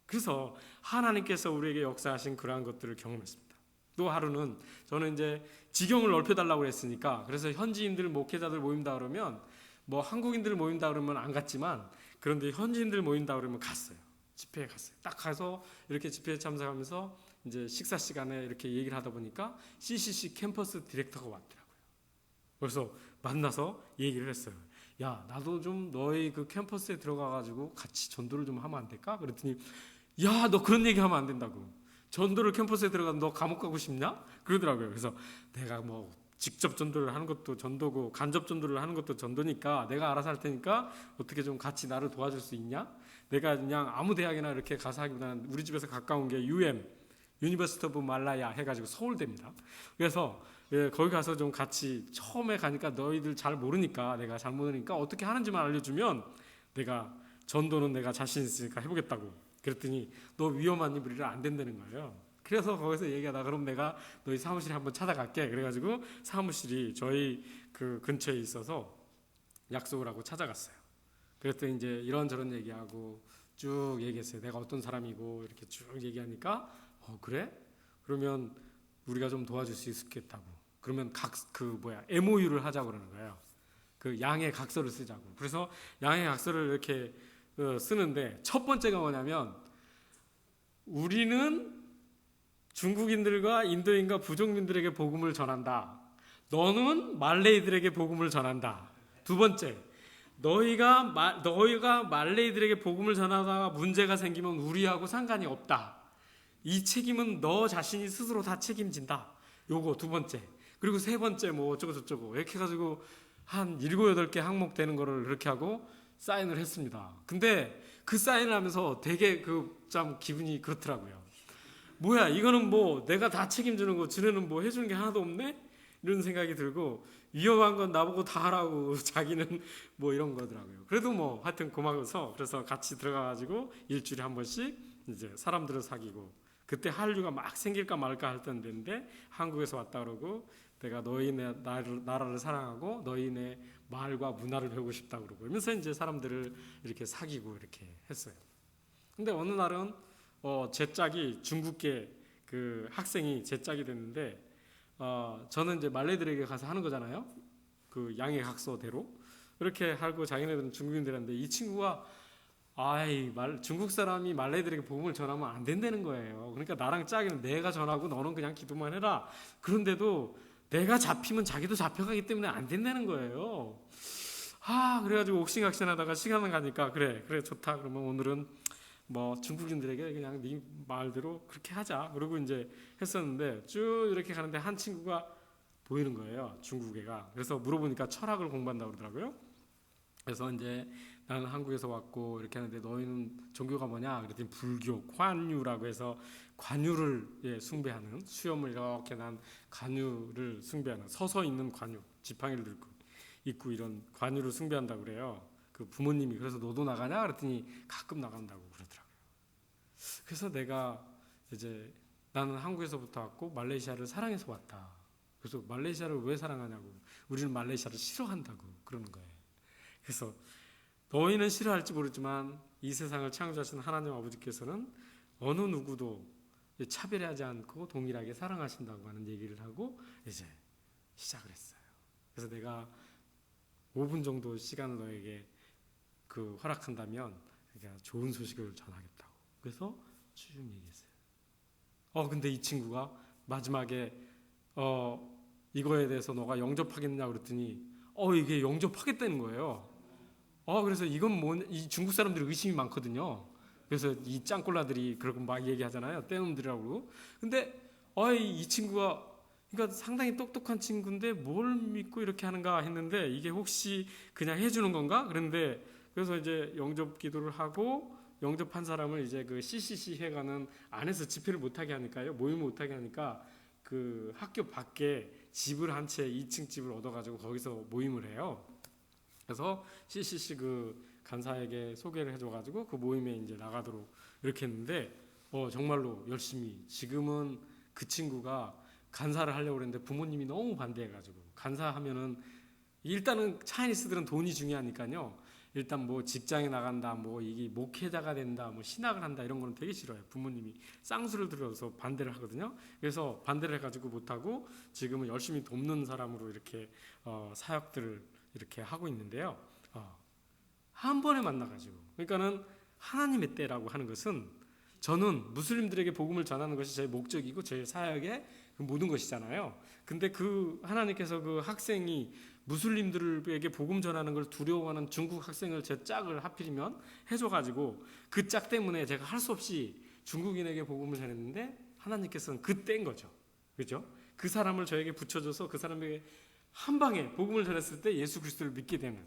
그래서 하나님께서 우리에게 역사하신 그러한 것들을 경험했습니다. 또 하루는 저는 이제 지경을 넓혀달라고 했으니까, 그래서 현지인들 목회자들 모임다 그러면, 뭐 한국인들 모임다 그러면 안 갔지만, 그런데 현지인들 모임다 그러면 갔어요. 집회에 갔어요. 딱 가서 이렇게 집회에 참석하면서 이제 식사 시간에 이렇게 얘기를 하다 보니까 CCC 캠퍼스 디렉터가 왔더라고요. 그래서 만나서 얘기를 했어요. 야, 나도 좀 너희 그 캠퍼스에 들어가가지고 같이 전도를 좀 하면 안 될까? 그랬더니 야, 너 그런 얘기 하면 안 된다고. 전도를 캠퍼스에 들어가서 너 감옥 가고 싶냐? 그러더라고요. 그래서 내가 뭐 직접 전도를 하는 것도 전도고 간접 전도를 하는 것도 전도니까 내가 알아서 할 테니까 어떻게 좀 같이 나를 도와줄 수 있냐? 내가 그냥 아무 대학이나 이렇게 가서 하기보다는 우리 집에서 가까운 게 유니버시티 오브 말라야 해가지고 서울대입니다. 그래서 거기 가서 좀 같이, 처음에 가니까 너희들 잘 모르니까, 내가 잘 모르니까 어떻게 하는지만 알려주면 내가 전도는 내가 자신 있으니까 해보겠다고. 그랬더니 너 위험한 일 부리면 안 된다는 거예요. 그래서 거기서 얘기하다 그럼 내가 너희 사무실에 한번 찾아갈게. 그래가지고 사무실이 저희 그 근처에 있어서 약속을 하고 찾아갔어요. 그랬더니 이제 이런저런 얘기하고 쭉 얘기했어요. 내가 어떤 사람이고 이렇게 쭉 얘기하니까 그래? 그러면 우리가 좀 도와줄 수 있겠다고. 그러면 MOU를 하자고 그러는 거예요. 그 양해 각서를 쓰자고. 그래서 양해 각서를 이렇게 쓰는데 첫 번째가 뭐냐면 우리는 중국인들과 인도인과 부족민들에게 복음을 전한다. 너는 말레이들에게 복음을 전한다. 두 번째, 너희가 말레이들에게 복음을 전하다가 문제가 생기면 우리하고 상관이 없다. 이 책임은 너 자신이 스스로 다 책임진다. 요거 두 번째. 그리고 세 번째 뭐 어쩌고 저쩌고 이렇게 해가지고 한 7, 8개 항목 되는 거를 이렇게 하고 사인을 했습니다. 근데 그 사인을 하면서 되게 참 기분이 그렇더라고요. 뭐야 이거는 뭐 내가 다 책임지는 거 쟤네는 뭐 해주는 게 하나도 없네? 이런 생각이 들고 위험한 건 나보고 다 하라고 자기는 뭐 이런 거더라고요. 그래도 뭐 하여튼 고마워서 그래서 같이 들어가가지고 일주일에 한 번씩 이제 사람들을 사귀고 그때 한류가 막 생길까 말까 할 때인데 한국에서 왔다 그러고 내가 너희네 나라를 사랑하고 너희네 말과 문화를 배우고 싶다 그러고 그러면서 이제 사람들을 이렇게 사귀고 이렇게 했어요. 근데 어느 날은 제 짝이 중국계 그 학생이 제 짝이 됐는데 저는 이제 말레이들에게 가서 하는 거잖아요. 그 양해 각서대로 이렇게 하고 자기네들은 중국인들인데 이 친구가 중국 사람이 말레이들에게 복음을 전하면 안 된다는 거예요. 그러니까 나랑 짝이는 내가 전하고 너는 그냥 기도만 해라. 그런데도 내가 잡히면 자기도 잡혀가기 때문에 안 된다는 거예요. 그래가지고 옥신각신하다가 시간을 가니까 그래 좋다. 그러면 오늘은 뭐 중국인들에게 그냥 네 말대로 그렇게 하자. 그러고 이제 했었는데 쭉 이렇게 가는데 한 친구가 보이는 거예요. 중국 애가. 그래서 물어보니까 철학을 공부한다고 그러더라고요. 그래서 이제 나는 한국에서 왔고 이렇게 하는데 너희는 종교가 뭐냐? 그랬더니 불교, 관유라고 해서 관유를 숭배하는 수염을 이렇게 난 관유를 숭배하는 서서 있는 관유, 지팡이를 입고 이런 관유를 숭배한다고 그래요. 그 부모님이 그래서 너도 나가냐? 그랬더니 가끔 나간다고 그러더라고요. 그래서 내가 이제 나는 한국에서부터 왔고 말레이시아를 사랑해서 왔다. 그래서 말레이시아를 왜 사랑하냐고. 우리는 말레이시아를 싫어한다고 그러는 거예요. 그래서 너희는 싫어할지 모르지만 이 세상을 창조하신 하나님 아버지께서는 어느 누구도 차별하지 않고 동일하게 사랑하신다고 하는 얘기를 하고 이제 시작을 했어요. 그래서 내가 5분 정도 시간을 너에게 허락한다면 그러니까 좋은 소식을 전하겠다고. 그래서 쭉 얘기했어요. 근데 이 친구가 마지막에 이거에 대해서 너가 영접하겠냐 그랬더니 이게 영접하겠다는 거예요. 그래서 이건 이 중국 사람들이 의심이 많거든요. 그래서 이 짱꼴라들이 그러고 막 얘기하잖아요. 떼놈들이라고. 근데 이 친구가 그러니까 상당히 똑똑한 친구인데 뭘 믿고 이렇게 하는가 했는데 이게 혹시 그냥 해주는 건가? 그런데 그래서 이제 영접 기도를 하고 영접한 사람을 이제 그 CCC 회관은 안에서 집회를 못하게 하니까요. 모임을 못하게 하니까 그 학교 밖에 집을 한 채 2층 집을 얻어가지고 거기서 모임을 해요. 그래서 CCC 그 간사에게 소개를 해줘가지고 그 모임에 이제 나가도록 이렇게 했는데 정말로 열심히 지금은 그 친구가 간사를 하려고 그랬는데 부모님이 너무 반대해가지고 간사하면은 일단은 차이니스들은 돈이 중요하니까요. 일단 뭐 직장에 나간다, 뭐 이게 목회자가 된다, 뭐 신학을 한다 이런 거는 되게 싫어요. 부모님이 쌍수를 들어서 반대를 하거든요. 그래서 반대를 해가지고 못하고 지금은 열심히 돕는 사람으로 이렇게 사역들을 이렇게 하고 있는데요. 한 번에 만나가지고 그러니까는 하나님의 때라고 하는 것은 저는 무슬림들에게 복음을 전하는 것이 제 목적이고 제 사역의 그 모든 것이잖아요. 근데 그 하나님께서 그 학생이 무슬림들에게 복음 전하는 걸 두려워하는 중국 학생을 제 짝을 하필이면 해줘가지고 그 짝 때문에 제가 할 수 없이 중국인에게 복음을 전했는데 하나님께서는 그 때인 거죠. 그렇죠? 그 사람을 저에게 붙여줘서 그 사람에게 한 방에 복음을 전했을 때 예수 그리스도를 믿게 되는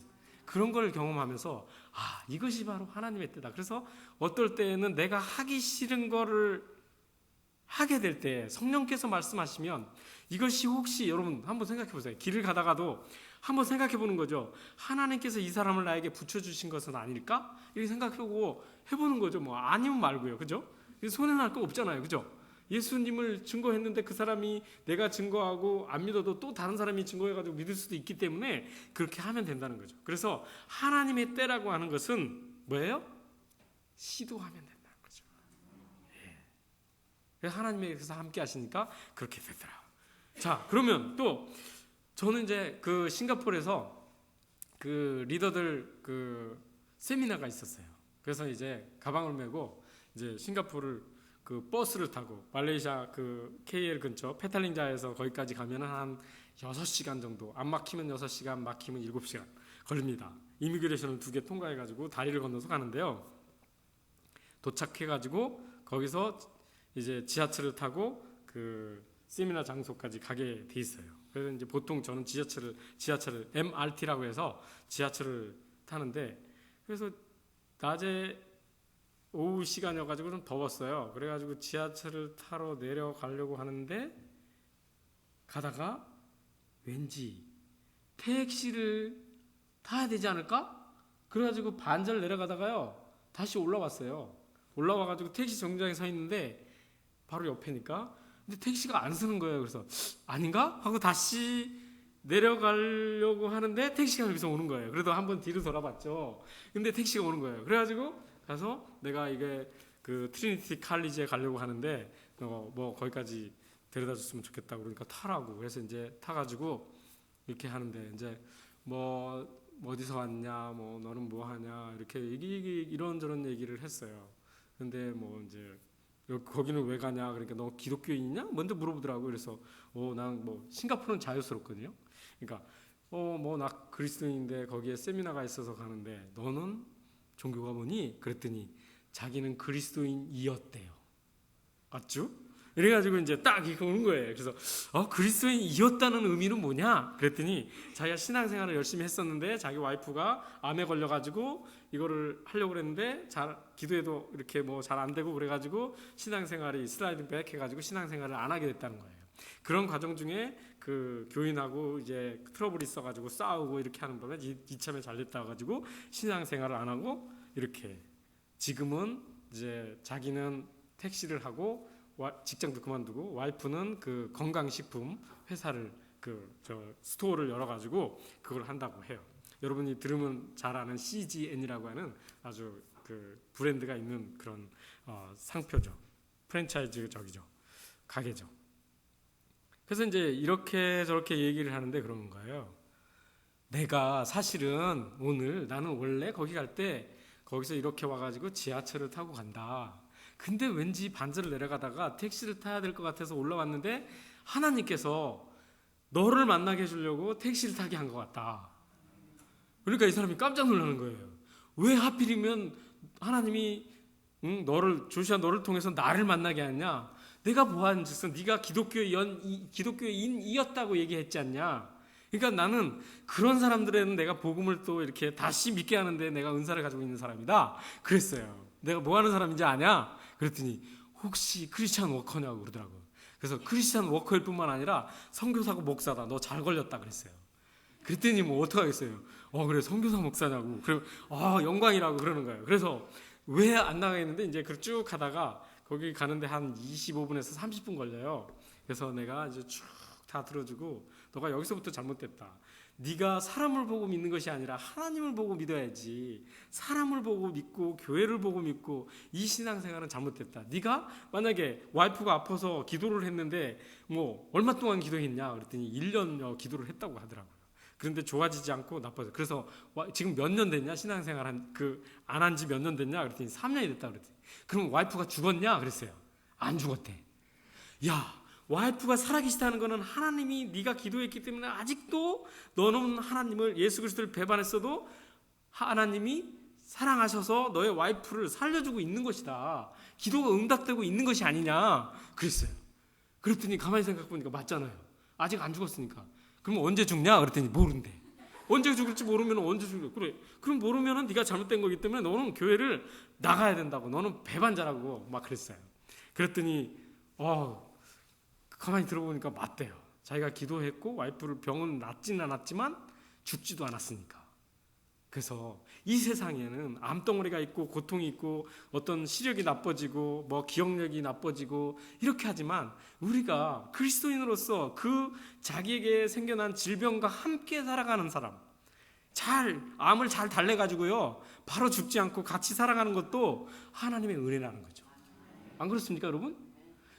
그런 걸 경험하면서 이것이 바로 하나님의 때다. 그래서 어떨 때는 내가 하기 싫은 거를 하게 될 때 성령께서 말씀하시면 이것이 혹시 여러분 한번 생각해 보세요. 길을 가다가도 한번 생각해 보는 거죠. 하나님께서 이 사람을 나에게 붙여주신 것은 아닐까? 이렇게 생각하고 해보는 거죠. 뭐 아니면 말고요. 그죠? 손해 날 거 없잖아요. 그죠? 예수님을 증거했는데 그 사람이 내가 증거하고 안 믿어도 또 다른 사람이 증거해가지고 믿을 수도 있기 때문에 그렇게 하면 된다는 거죠. 그래서 하나님의 때라고 하는 것은 뭐예요? 시도하면 된다는 거죠. 그래서 하나님께서 함께 하시니까 그렇게 되더라. 자, 그러면 또 저는 이제 그 싱가포르에서 그 리더들 그 세미나가 있었어요. 그래서 이제 가방을 메고 이제 싱가포르를 그 버스를 타고 말레이시아 그 KL 근처 페탈링자에서 거기까지 가면 한 6시간 정도, 안 막히면 6시간, 막히면 7시간 걸립니다. 이미그레이션을 2개 통과해가지고 다리를 건너서 가는데요. 도착해가지고 거기서 이제 지하철을 타고 그 세미나 장소까지 가게 돼 있어요. 그래서 이제 보통 저는 지하철을 MRT라고 해서 지하철을 타는데, 그래서 낮에 오후 시간이어가지고 좀 더웠어요. 그래가지고 지하철을 타러 내려가려고 하는데 가다가 왠지 택시를 타야 되지 않을까? 그래가지고 반절 내려가다가요 다시 올라왔어요. 올라와가지고 택시 정류장에 서 있는데 바로 옆에니까, 근데 택시가 안 서는 거예요. 그래서 아닌가? 하고 다시 내려가려고 하는데 택시가 여기서 오는 거예요. 그래도 한번 뒤로 돌아봤죠. 근데 택시가 오는 거예요. 그래가지고 가서 내가 이게 그 트리니티 칼리지에 가려고 하는데 뭐 거기까지 데려다 줬으면 좋겠다고 그러니까 타라고. 그래서 이제 타가지고 이렇게 하는데 이제 뭐 어디서 왔냐, 뭐 너는 뭐 하냐 이렇게 이런저런 얘기를 했어요. 근데 뭐 이제 거기는 왜 가냐 그러니까 너 기독교인이냐 먼저 물어보더라고요. 그래서 난 뭐 싱가포르는 자유스럽거든요. 그러니까 뭐 나 그리스도인인데 거기에 세미나가 있어서 가는데 너는 종교가 뭐니? 그랬더니 자기는 그리스도인이었대요. 맞죠? 이래가지고 이제 딱 이거 오는 거예요. 그래서 그리스도인이었다는 의미는 뭐냐? 그랬더니 자기가 신앙생활을 열심히 했었는데 자기 와이프가 암에 걸려가지고 이거를 하려고 그랬는데 기도해도 이렇게 뭐 잘 안 되고 그래가지고 신앙생활이 슬라이딩 백 해가지고 신앙생활을 안 하게 됐다는 거예요. 그런 과정 중에 그 교인하고 이제 트러블이 있어가지고 싸우고 이렇게 하는 바람에 이참에 잘 됐다 가지고 신앙생활을 안 하고 이렇게 지금은 이제 자기는 택시를 하고 직장도 그만두고 와이프는 그 건강식품 회사를 스토어를 열어가지고 그걸 한다고 해요. 여러분이 들으면 잘 아는 CGN이라고 하는 아주 그 브랜드가 있는 그런 상표죠. 프랜차이즈 가게죠. 그래서 이제 이렇게 저렇게 얘기를 하는데 그런 거예요. 내가 사실은 나는 원래 거기 갈 때 거기서 이렇게 와가지고 지하철을 타고 간다. 근데 왠지 반절을 내려가다가 택시를 타야 될 것 같아서 올라왔는데 하나님께서 너를 만나게 해주려고 택시를 타게 한 것 같다. 그러니까 이 사람이 깜짝 놀라는 거예요. 왜 하필이면 하나님이 조슈아 너를 통해서 나를 만나게 하냐? 내가 뭐한 짓은 네가 기독교인이었다고 얘기했지 않냐? 그러니까 나는 그런 사람들에는 내가 복음을 또 이렇게 다시 믿게 하는데 내가 은사를 가지고 있는 사람이다. 그랬어요. 내가 뭐 하는 사람인지 아냐? 그랬더니 혹시 크리스찬 워커냐고 그러더라고요. 그래서 크리스찬 워커일 뿐만 아니라 선교사고 목사다. 너 잘 걸렸다 그랬어요. 그랬더니 뭐 어떡하겠어요. 그래 선교사 목사냐고. 그래 영광이라고 그러는 거예요. 그래서 왜 안 나가겠는데 이제 쭉 가다가 거기 가는데 한 25분에서 30분 걸려요. 그래서 내가 이제 쭉 다 들어주고 너가 여기서부터 잘못됐다. 네가 사람을 보고 믿는 것이 아니라 하나님을 보고 믿어야지. 사람을 보고 믿고 교회를 보고 믿고 이 신앙생활은 잘못됐다. 네가 만약에 와이프가 아파서 기도를 했는데 뭐 얼마 동안 기도했냐 그랬더니 1년 기도를 했다고 하더라고요. 그런데 좋아지지 않고 나빠져. 그래서 지금 몇 년 됐냐 신앙생활 안 한 지 몇 년 됐냐 그랬더니 3년이 됐다 그랬더니 그럼 와이프가 죽었냐 그랬어요. 안 죽었대. 야, 와이프가 살아계시다는 것은 하나님이 네가 기도했기 때문에 아직도 너는 하나님을 예수 그리스도를 배반했어도 하나님이 사랑하셔서 너의 와이프를 살려주고 있는 것이다. 기도가 응답되고 있는 것이 아니냐 그랬어요. 그랬더니 가만히 생각해 보니까 맞잖아요. 아직 안 죽었으니까. 그럼 언제 죽냐 그랬더니 모른대. 언제 죽을지 모르면 언제 죽을래. 그래. 그럼 모르면은 네가 잘못된 거기 때문에 너는 교회를 나가야 된다고. 너는 배반자라고 막 그랬어요. 그랬더니 가만히 들어보니까 맞대요. 자기가 기도했고 와이프를 병은 낫지는 않았지만 죽지도 않았으니까. 그래서 이 세상에는 암덩어리가 있고 고통이 있고 어떤 시력이 나빠지고 뭐 기억력이 나빠지고 이렇게 하지만 우리가 그리스도인으로서 그 자기에게 생겨난 질병과 함께 살아가는 사람, 암을 잘 달래가지고요 바로 죽지 않고 같이 살아가는 것도 하나님의 은혜라는 거죠. 안 그렇습니까 여러분?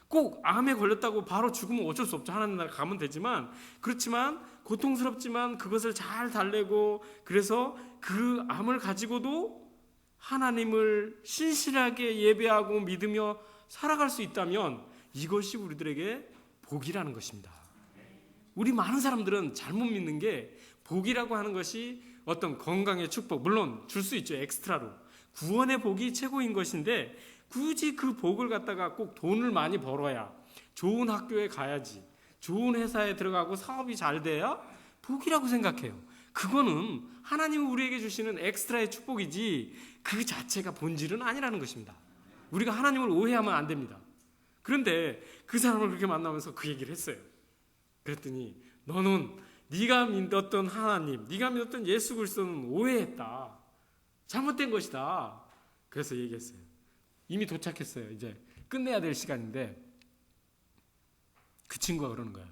꼭 암에 걸렸다고 바로 죽으면 어쩔 수 없죠. 하나님 나라 가면 되지만, 그렇지만 고통스럽지만 그것을 잘 달래고, 그래서 그 암을 가지고도 하나님을 신실하게 예배하고 믿으며 살아갈 수 있다면 이것이 우리들에게 복이라는 것입니다. 우리 많은 사람들은 잘못 믿는 게, 복이라고 하는 것이 어떤 건강의 축복, 물론 줄 수 있죠, 엑스트라로. 구원의 복이 최고인 것인데 굳이 그 복을 갖다가 꼭 돈을 많이 벌어야, 좋은 학교에 가야지, 좋은 회사에 들어가고 사업이 잘 돼야 복이라고 생각해요. 그거는 하나님이 우리에게 주시는 엑스트라의 축복이지 그 자체가 본질은 아니라는 것입니다. 우리가 하나님을 오해하면 안 됩니다. 그런데 그 사람을 그렇게 만나면서 그 얘기를 했어요. 그랬더니 너는 네가 믿었던 하나님, 네가 믿었던 예수 그리스도는 오해했다, 잘못된 것이다. 그래서 얘기했어요. 이미 도착했어요. 이제 끝내야 될 시간인데 그 친구가 그러는 거야.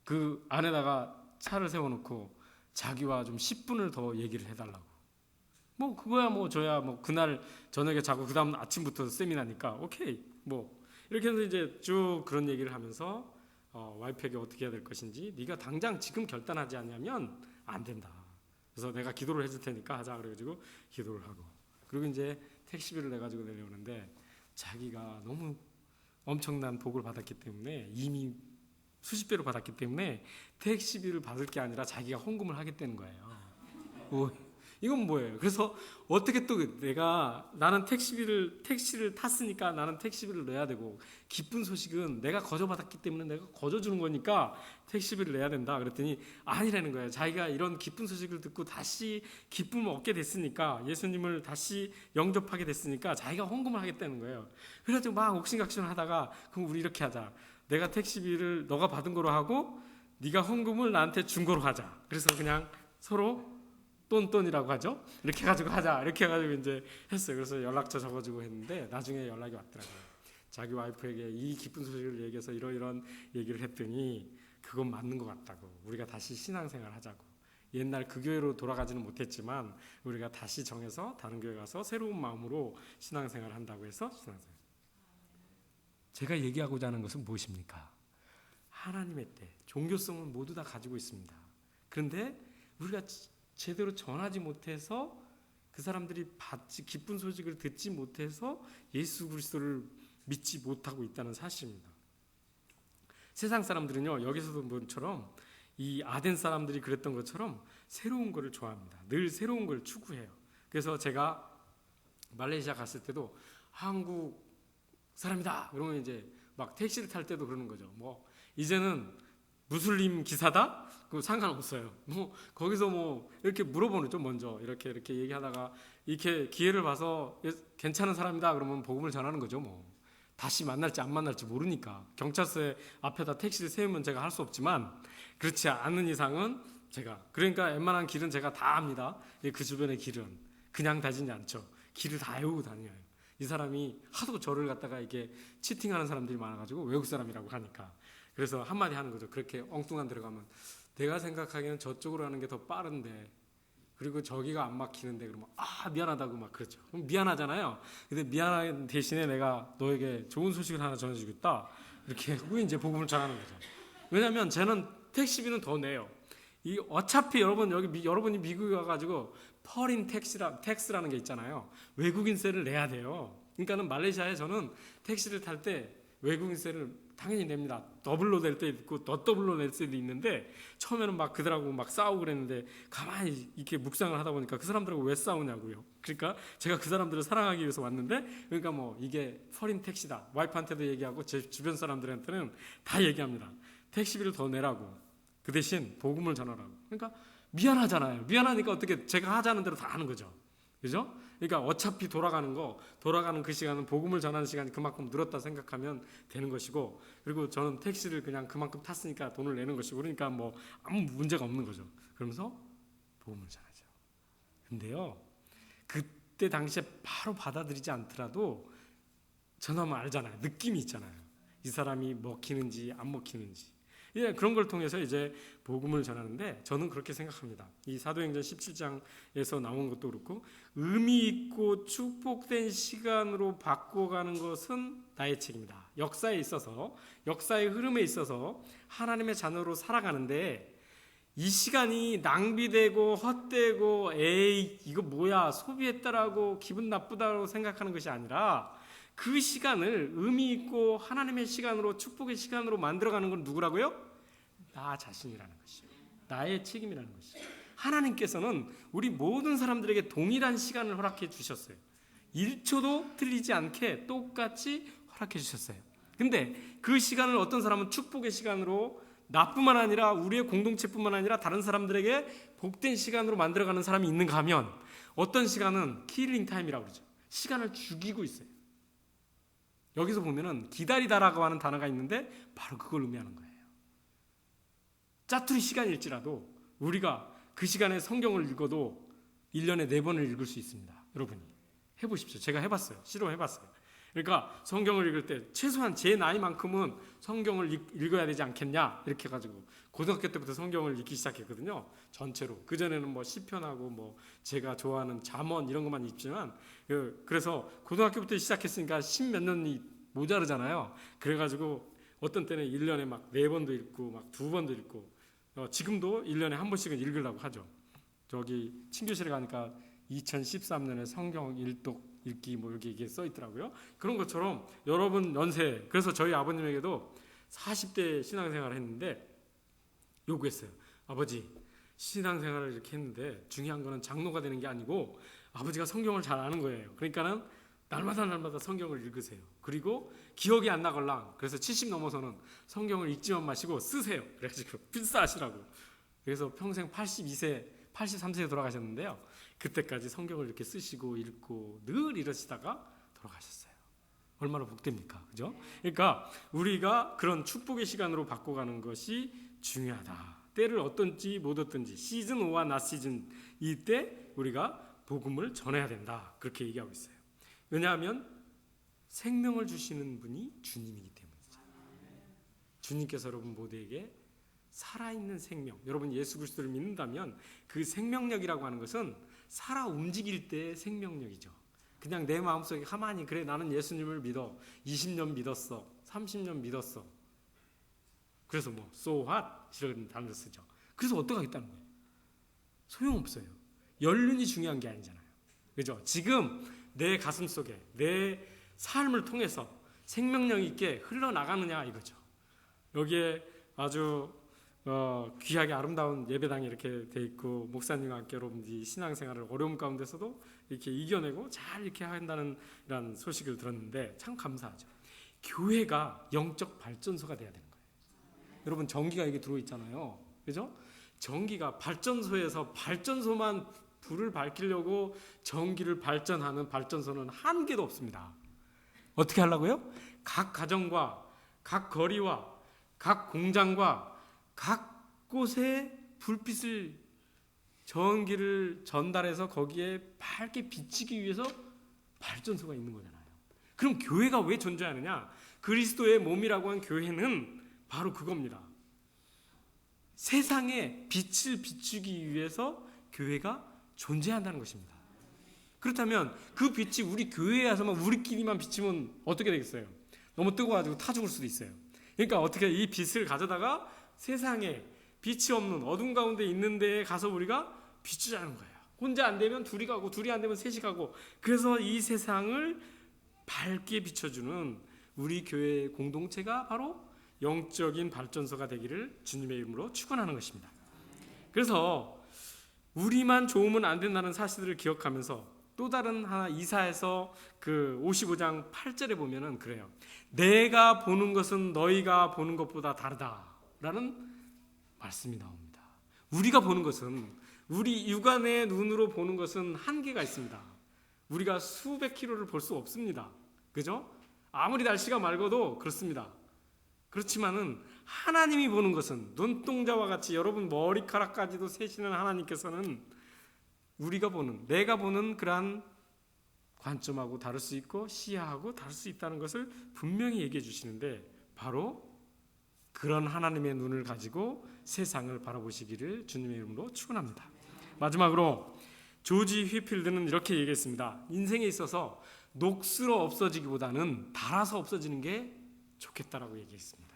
그 안에다가 차를 세워놓고 자기와 좀 10분을 더 얘기를 해달라고. 뭐 그거야 뭐 저야 뭐 그날 저녁에 자고 그 다음 아침부터 세미나니까 오케이 뭐 이렇게 해서 이제 쭉 그런 얘기를 하면서 와이프에게 어떻게 해야 될 것인지, 네가 당장 지금 결단하지 않으면 안 된다. 그래서 내가 기도를 해줄 테니까 하자 그래가지고 기도를 하고, 그리고 이제 택시비를 내가지고 내려오는데 자기가 너무 엄청난 복을 받았기 때문에, 이미 수십 배로 받았기 때문에 택시비를 받을 게 아니라 자기가 헌금을 하겠다는 거예요. 이건 뭐예요? 그래서 어떻게 또 나는 택시를 탔으니까 나는 택시비를 내야 되고, 기쁜 소식은 내가 거저받았기 때문에 내가 거저주는 거니까 택시비를 내야 된다. 그랬더니 아니라는 거예요. 자기가 이런 기쁜 소식을 듣고 다시 기쁨을 얻게 됐으니까, 예수님을 다시 영접하게 됐으니까 자기가 헌금을 하겠다는 거예요. 그래가지고 막 옥신각신을 하다가, 그럼 우리 이렇게 하자. 내가 택시비를 너가 받은 거로 하고 네가 헌금을 나한테 준 거로 하자. 그래서 그냥 서로 똔똔이라고 하죠. 이렇게 해가지고 하자. 이렇게 해가지고 이제 했어요. 그래서 연락처 적어주고 했는데 나중에 연락이 왔더라고요. 자기 와이프에게 이 기쁜 소식을 얘기해서 이런 얘기를 했더니 그건 맞는 것 같다고. 우리가 다시 신앙생활 하자고. 옛날 그 교회로 돌아가지는 못했지만 우리가 다시 정해서 다른 교회 가서 새로운 마음으로 신앙생활 한다고 해서 신앙생활. 제가 얘기하고자 하는 것은 무엇입니까? 하나님의 때, 종교성은 모두 다 가지고 있습니다. 그런데 우리가 제대로 전하지 못해서, 그 사람들이 기쁜 소식을 듣지 못해서 예수 그리스도를 믿지 못하고 있다는 사실입니다. 세상 사람들은요, 여기서도 본처럼 이 아덴 사람들이 그랬던 것처럼 새로운 것을 좋아합니다. 늘 새로운 걸 추구해요. 그래서 제가 말레이시아 갔을 때도 한국 사람이다 그러면 이제 막 택시를 탈 때도 그러는 거죠. 뭐 이제는 무슬림 기사다? 그 상관없어요. 뭐 거기서 뭐 이렇게 물어보는 죠. 먼저 이렇게 얘기하다가 이렇게 기회를 봐서 괜찮은 사람이다 그러면 복음을 전하는 거죠. 뭐 다시 만날지 안 만날지 모르니까 경찰서에 앞에다 택시를 세우면 제가 할 수 없지만, 그렇지 않은 이상은 제가, 그러니까 웬만한 길은 제가 다 압니다. 그 주변의 길은 그냥 다니지 않죠. 길을 다 외우고 다녀요. 이 사람이 하도 저를 갖다가 이게 치팅하는 사람들이 많아가지고 외국 사람이라고 하니까, 그래서 한마디 하는 거죠. 그렇게 엉뚱한 데로 가면 내가 생각하기에는 저쪽으로 하는 게 더 빠른데, 그리고 저기가 안 막히는데, 그러면 미안하다고 막 그러죠. 그럼 미안하잖아요. 근데 미안한 대신에 내가 너에게 좋은 소식을 하나 전해주겠다, 이렇게 하고 이제 복음을 전하는 거죠. 왜냐하면 쟤는 택시비는 더 내요. 어차피 여러분이 미국에 가가지고 퍼린 텍스라는 게 있잖아요. 외국인세를 내야 돼요. 그러니까는 말레이시아에 저는 택시를 탈 때 외국인세를 당연히 냅니다. 더블로 낼 때 있고 더 더블로 낼 때도 있는데, 처음에는 막 그들하고 막 싸우고 그랬는데 가만히 이렇게 묵상을 하다 보니까 그 사람들하고 왜 싸우냐고요. 그러니까 제가 그 사람들을 사랑하기 위해서 왔는데, 그러니까 뭐 이게 퍼린 택시다. 와이프한테도 얘기하고 제 주변 사람들한테는 다 얘기합니다. 택시비를 더 내라고. 그 대신 복음을 전하라고. 그러니까 미안하잖아요. 미안하니까 어떻게 제가 하자는 대로 다 하는 거죠. 그죠? 그러니까 어차피 돌아가는 그 시간은 복음을 전하는 시간이 그만큼 늘었다 생각하면 되는 것이고, 그리고 저는 택시를 그냥 그만큼 탔으니까 돈을 내는 것이고, 그러니까 뭐 아무 문제가 없는 거죠. 그러면서 복음을 전하죠. 근데요, 그때 당시에 바로 받아들이지 않더라도 전하면 알잖아요. 느낌이 있잖아요. 이 사람이 먹히는지 안 먹히는지. 그런 걸 통해서 이제 복음을 전하는데 저는 그렇게 생각합니다. 이 사도행전 17장에서 나온 것도 그렇고 의미 있고 축복된 시간으로 바꿔가는 것은 나의 책임이다. 역사에 있어서, 역사의 흐름에 있어서 하나님의 자녀로 살아가는데 이 시간이 낭비되고 헛되고 에이 이거 뭐야 소비했다라고 기분 나쁘다고 생각하는 것이 아니라 그 시간을 의미 있고 하나님의 시간으로 축복의 시간으로 만들어가는 건 누구라고요? 나 자신이라는 것이요. 나의 책임이라는 것이요. 하나님께서는 우리 모든 사람들에게 동일한 시간을 허락해 주셨어요. 1초도 틀리지 않게 똑같이 허락해 주셨어요. 근데 그 시간을 어떤 사람은 축복의 시간으로 나뿐만 아니라 우리의 공동체뿐만 아니라 다른 사람들에게 복된 시간으로 만들어가는 사람이 있는가 하면 어떤 시간은 킬링 타임이라고 그러죠. 시간을 죽이고 있어요. 여기서 보면은 기다리다라고 하는 단어가 있는데 바로 그걸 의미하는 거예요. 짜투리 시간일지라도 우리가 그 시간에 성경을 읽어도 1년에 4번을 읽을 수 있습니다. 여러분이 해보십시오. 제가 해봤어요. 실험해봤어요. 그러니까 성경을 읽을 때 최소한 제 나이만큼은 성경을 읽어야 되지 않겠냐 이렇게 해가지고 고등학교 때부터 성경을 읽기 시작했거든요. 전체로. 그전에는 뭐 시편하고 뭐 제가 좋아하는 잠언 이런 것만 읽지만 그래서 고등학교부터 시작했으니까 10몇 년이 모자르잖아요. 그래가지고 어떤 때는 1년에 막 4번도 읽고 막 2번도 읽고 지금도 1년에 한 번씩은 읽으려고 하죠. 저기 친교실에 가니까 2013년에 성경 일독 읽기 뭐 여기 이게 써 있더라고요. 그런 것처럼 여러분 연세 그래서 저희 아버님에게도 40대 신앙생활을 했는데 요구했어요. 아버지 신앙생활을 이렇게 했는데 중요한 거는 장로가 되는 게 아니고 아버지가 성경을 잘 아는 거예요. 그러니까는 날마다 성경을 읽으세요. 그리고 기억이 안 나걸랑 그래서 70 넘어서는 성경을 읽지만 마시고 쓰세요. 그래가지고 필사하시라고. 그래서 평생 83세에 돌아가셨는데요. 그때까지 성경을 이렇게 쓰시고 읽고 늘 이러시다가 돌아가셨어요. 얼마나 복됩니까? 그죠? 그러니까 우리가 그런 축복의 시간으로 바꿔가는 것이 중요하다. 때를 어떤지 못 어떤지 시즌 5와 나 시즌 이때 우리가 복음을 전해야 된다. 그렇게 얘기하고 있어요. 왜냐하면 생명을 주시는 분이 주님이기 때문이죠. 주님께서 여러분 모두에게 살아있는 생명, 여러분 예수 그리스도를 믿는다면 그 생명력이라고 하는 것은 살아 움직일 때의 생명력이죠. 그냥 내 마음속에 가만히 그래 나는 예수님을 믿어 20년 믿었어 30년 믿었어 그래서 뭐 so what 이런 단어를 쓰죠. 그래서 어떡하겠다는 거예요. 소용없어요. 연륜이 중요한 게 아니잖아요. 그죠? 지금 내 가슴 속에 내 삶을 통해서 생명력 있게 흘러나가느냐 이거죠. 여기에 아주 귀하게 아름다운 예배당이 이렇게 돼 있고 목사님과 함께 여러분들이 신앙생활을 어려움 가운데서도 이렇게 이겨내고 잘 이렇게 한다는 이런 소식을 들었는데 참 감사하죠. 교회가 영적 발전소가 돼야 되는 거예요. 여러분 전기가 여기 들어 있잖아요. 그죠? 전기가 발전소에서 발전소만 불을 밝히려고 전기를 발전하는 발전소는 한 개도 없습니다. 어떻게 하려고요? 각 가정과 각 거리와 각 공장과 각 곳에 불빛을 전기를 전달해서 거기에 밝게 비치기 위해서 발전소가 있는 거잖아요. 그럼 교회가 왜 존재하느냐? 그리스도의 몸이라고 한 교회는 바로 그겁니다. 세상에 빛을 비추기 위해서 교회가 존재한다는 것입니다. 그렇다면 그 빛이 우리 교회에 와서만 우리끼리만 비치면 어떻게 되겠어요? 너무 뜨거워가지고 타 죽을 수도 있어요. 그러니까 어떻게 이 빛을 가져다가 세상에 빛이 없는 어둠 가운데 있는 데에 가서 우리가 비추자는 거예요. 혼자 안 되면 둘이 가고 둘이 안 되면 셋이 가고 그래서 이 세상을 밝게 비춰주는 우리 교회의 공동체가 바로 영적인 발전소가 되기를 주님의 이름으로 축원하는 것입니다. 그래서 우리만 좋으면 안 된다는 사실을 기억하면서 또 다른 하나 이사에서 그 55장 8절에 보면은 그래요. 내가 보는 것은 너희가 보는 것보다 다르다라는 말씀이 나옵니다. 우리가 보는 것은 우리 육안의 눈으로 보는 것은 한계가 있습니다. 우리가 수백 킬로를 볼 수 없습니다. 그죠? 아무리 날씨가 맑아도 그렇습니다. 그렇지만은 하나님이 보는 것은 눈동자와 같이 여러분 머리카락까지도 세시는 하나님께서는 우리가 보는, 내가 보는 그러한 관점하고 다를 수 있고 시야하고 다를 수 있다는 것을 분명히 얘기해 주시는데, 바로 그런 하나님의 눈을 가지고 세상을 바라보시기를 주님의 이름으로 축원합니다. 마지막으로 조지 휘필드는 이렇게 얘기했습니다. 인생에 있어서 녹슬어 없어지기보다는 닳아서 없어지는 게 좋겠다라고 얘기했습니다.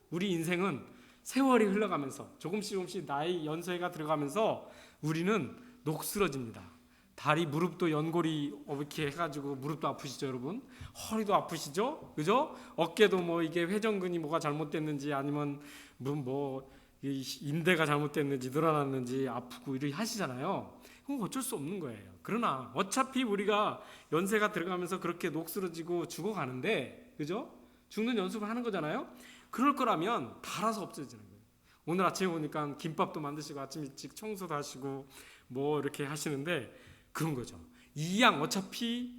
우리 인생은 세월이 흘러가면서 조금씩 나이 연세가 들어가면서 우리는 녹슬어집니다. 다리, 무릎도 연골이 이렇게 해가지고 무릎도 아프시죠, 여러분? 허리도 아프시죠, 그죠? 어깨도 뭐 이게 회전근이 뭐가 잘못됐는지 아니면 뭐 인대가 잘못됐는지 늘어났는지 아프고 이렇게 하시잖아요. 그건 어쩔 수 없는 거예요. 그러나 어차피 우리가 연세가 들어가면서 그렇게 녹슬어지고 죽어가는데, 그죠? 죽는 연습을 하는 거잖아요. 그럴 거라면 닳아서 없어지는 거예요. 오늘 아침에 보니까 김밥도 만드시고 아침 일찍 청소도 하시고 뭐 이렇게 하시는데 그런 거죠. 이 양 어차피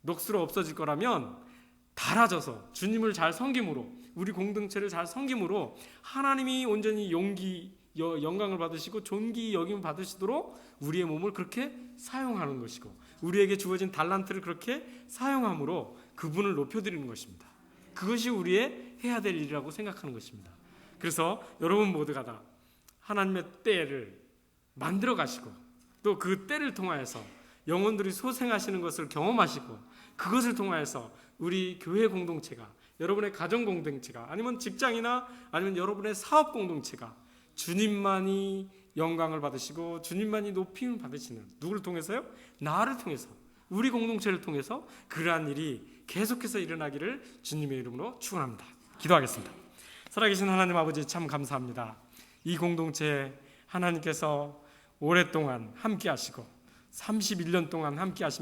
녹슬어 없어질 거라면 닳아져서 주님을 잘 섬김으로, 우리 공동체를 잘 섬김으로 하나님이 온전히 영광을 받으시고 존귀 여김을 받으시도록 우리의 몸을 그렇게 사용하는 것이고, 우리에게 주어진 달란트를 그렇게 사용함으로 그분을 높여드리는 것입니다. 그것이 우리의 해야 될 일이라고 생각하는 것입니다. 그래서 여러분 모두가 다 하나님의 때를 만들어 가시고, 또 그 때를 통하여서 영혼들이 소생하시는 것을 경험하시고, 그것을 통하여서 우리 교회 공동체가, 여러분의 가정 공동체가, 아니면 직장이나 아니면 여러분의 사업 공동체가 주님만이 영광을 받으시고 주님만이 높임을 받으시는, 누구를 통해서요? 나를 통해서, 우리 공동체를 통해서 그러한 일이 계속해서 일어나기를 주님의 이름으로 축원합니다. 기도하겠습니다. 살아계신 하나님 아버지, 참 감사합니다. 이 공동체 하나님께서 오랫동안 함께 하시고 31년 동안 함께 하시며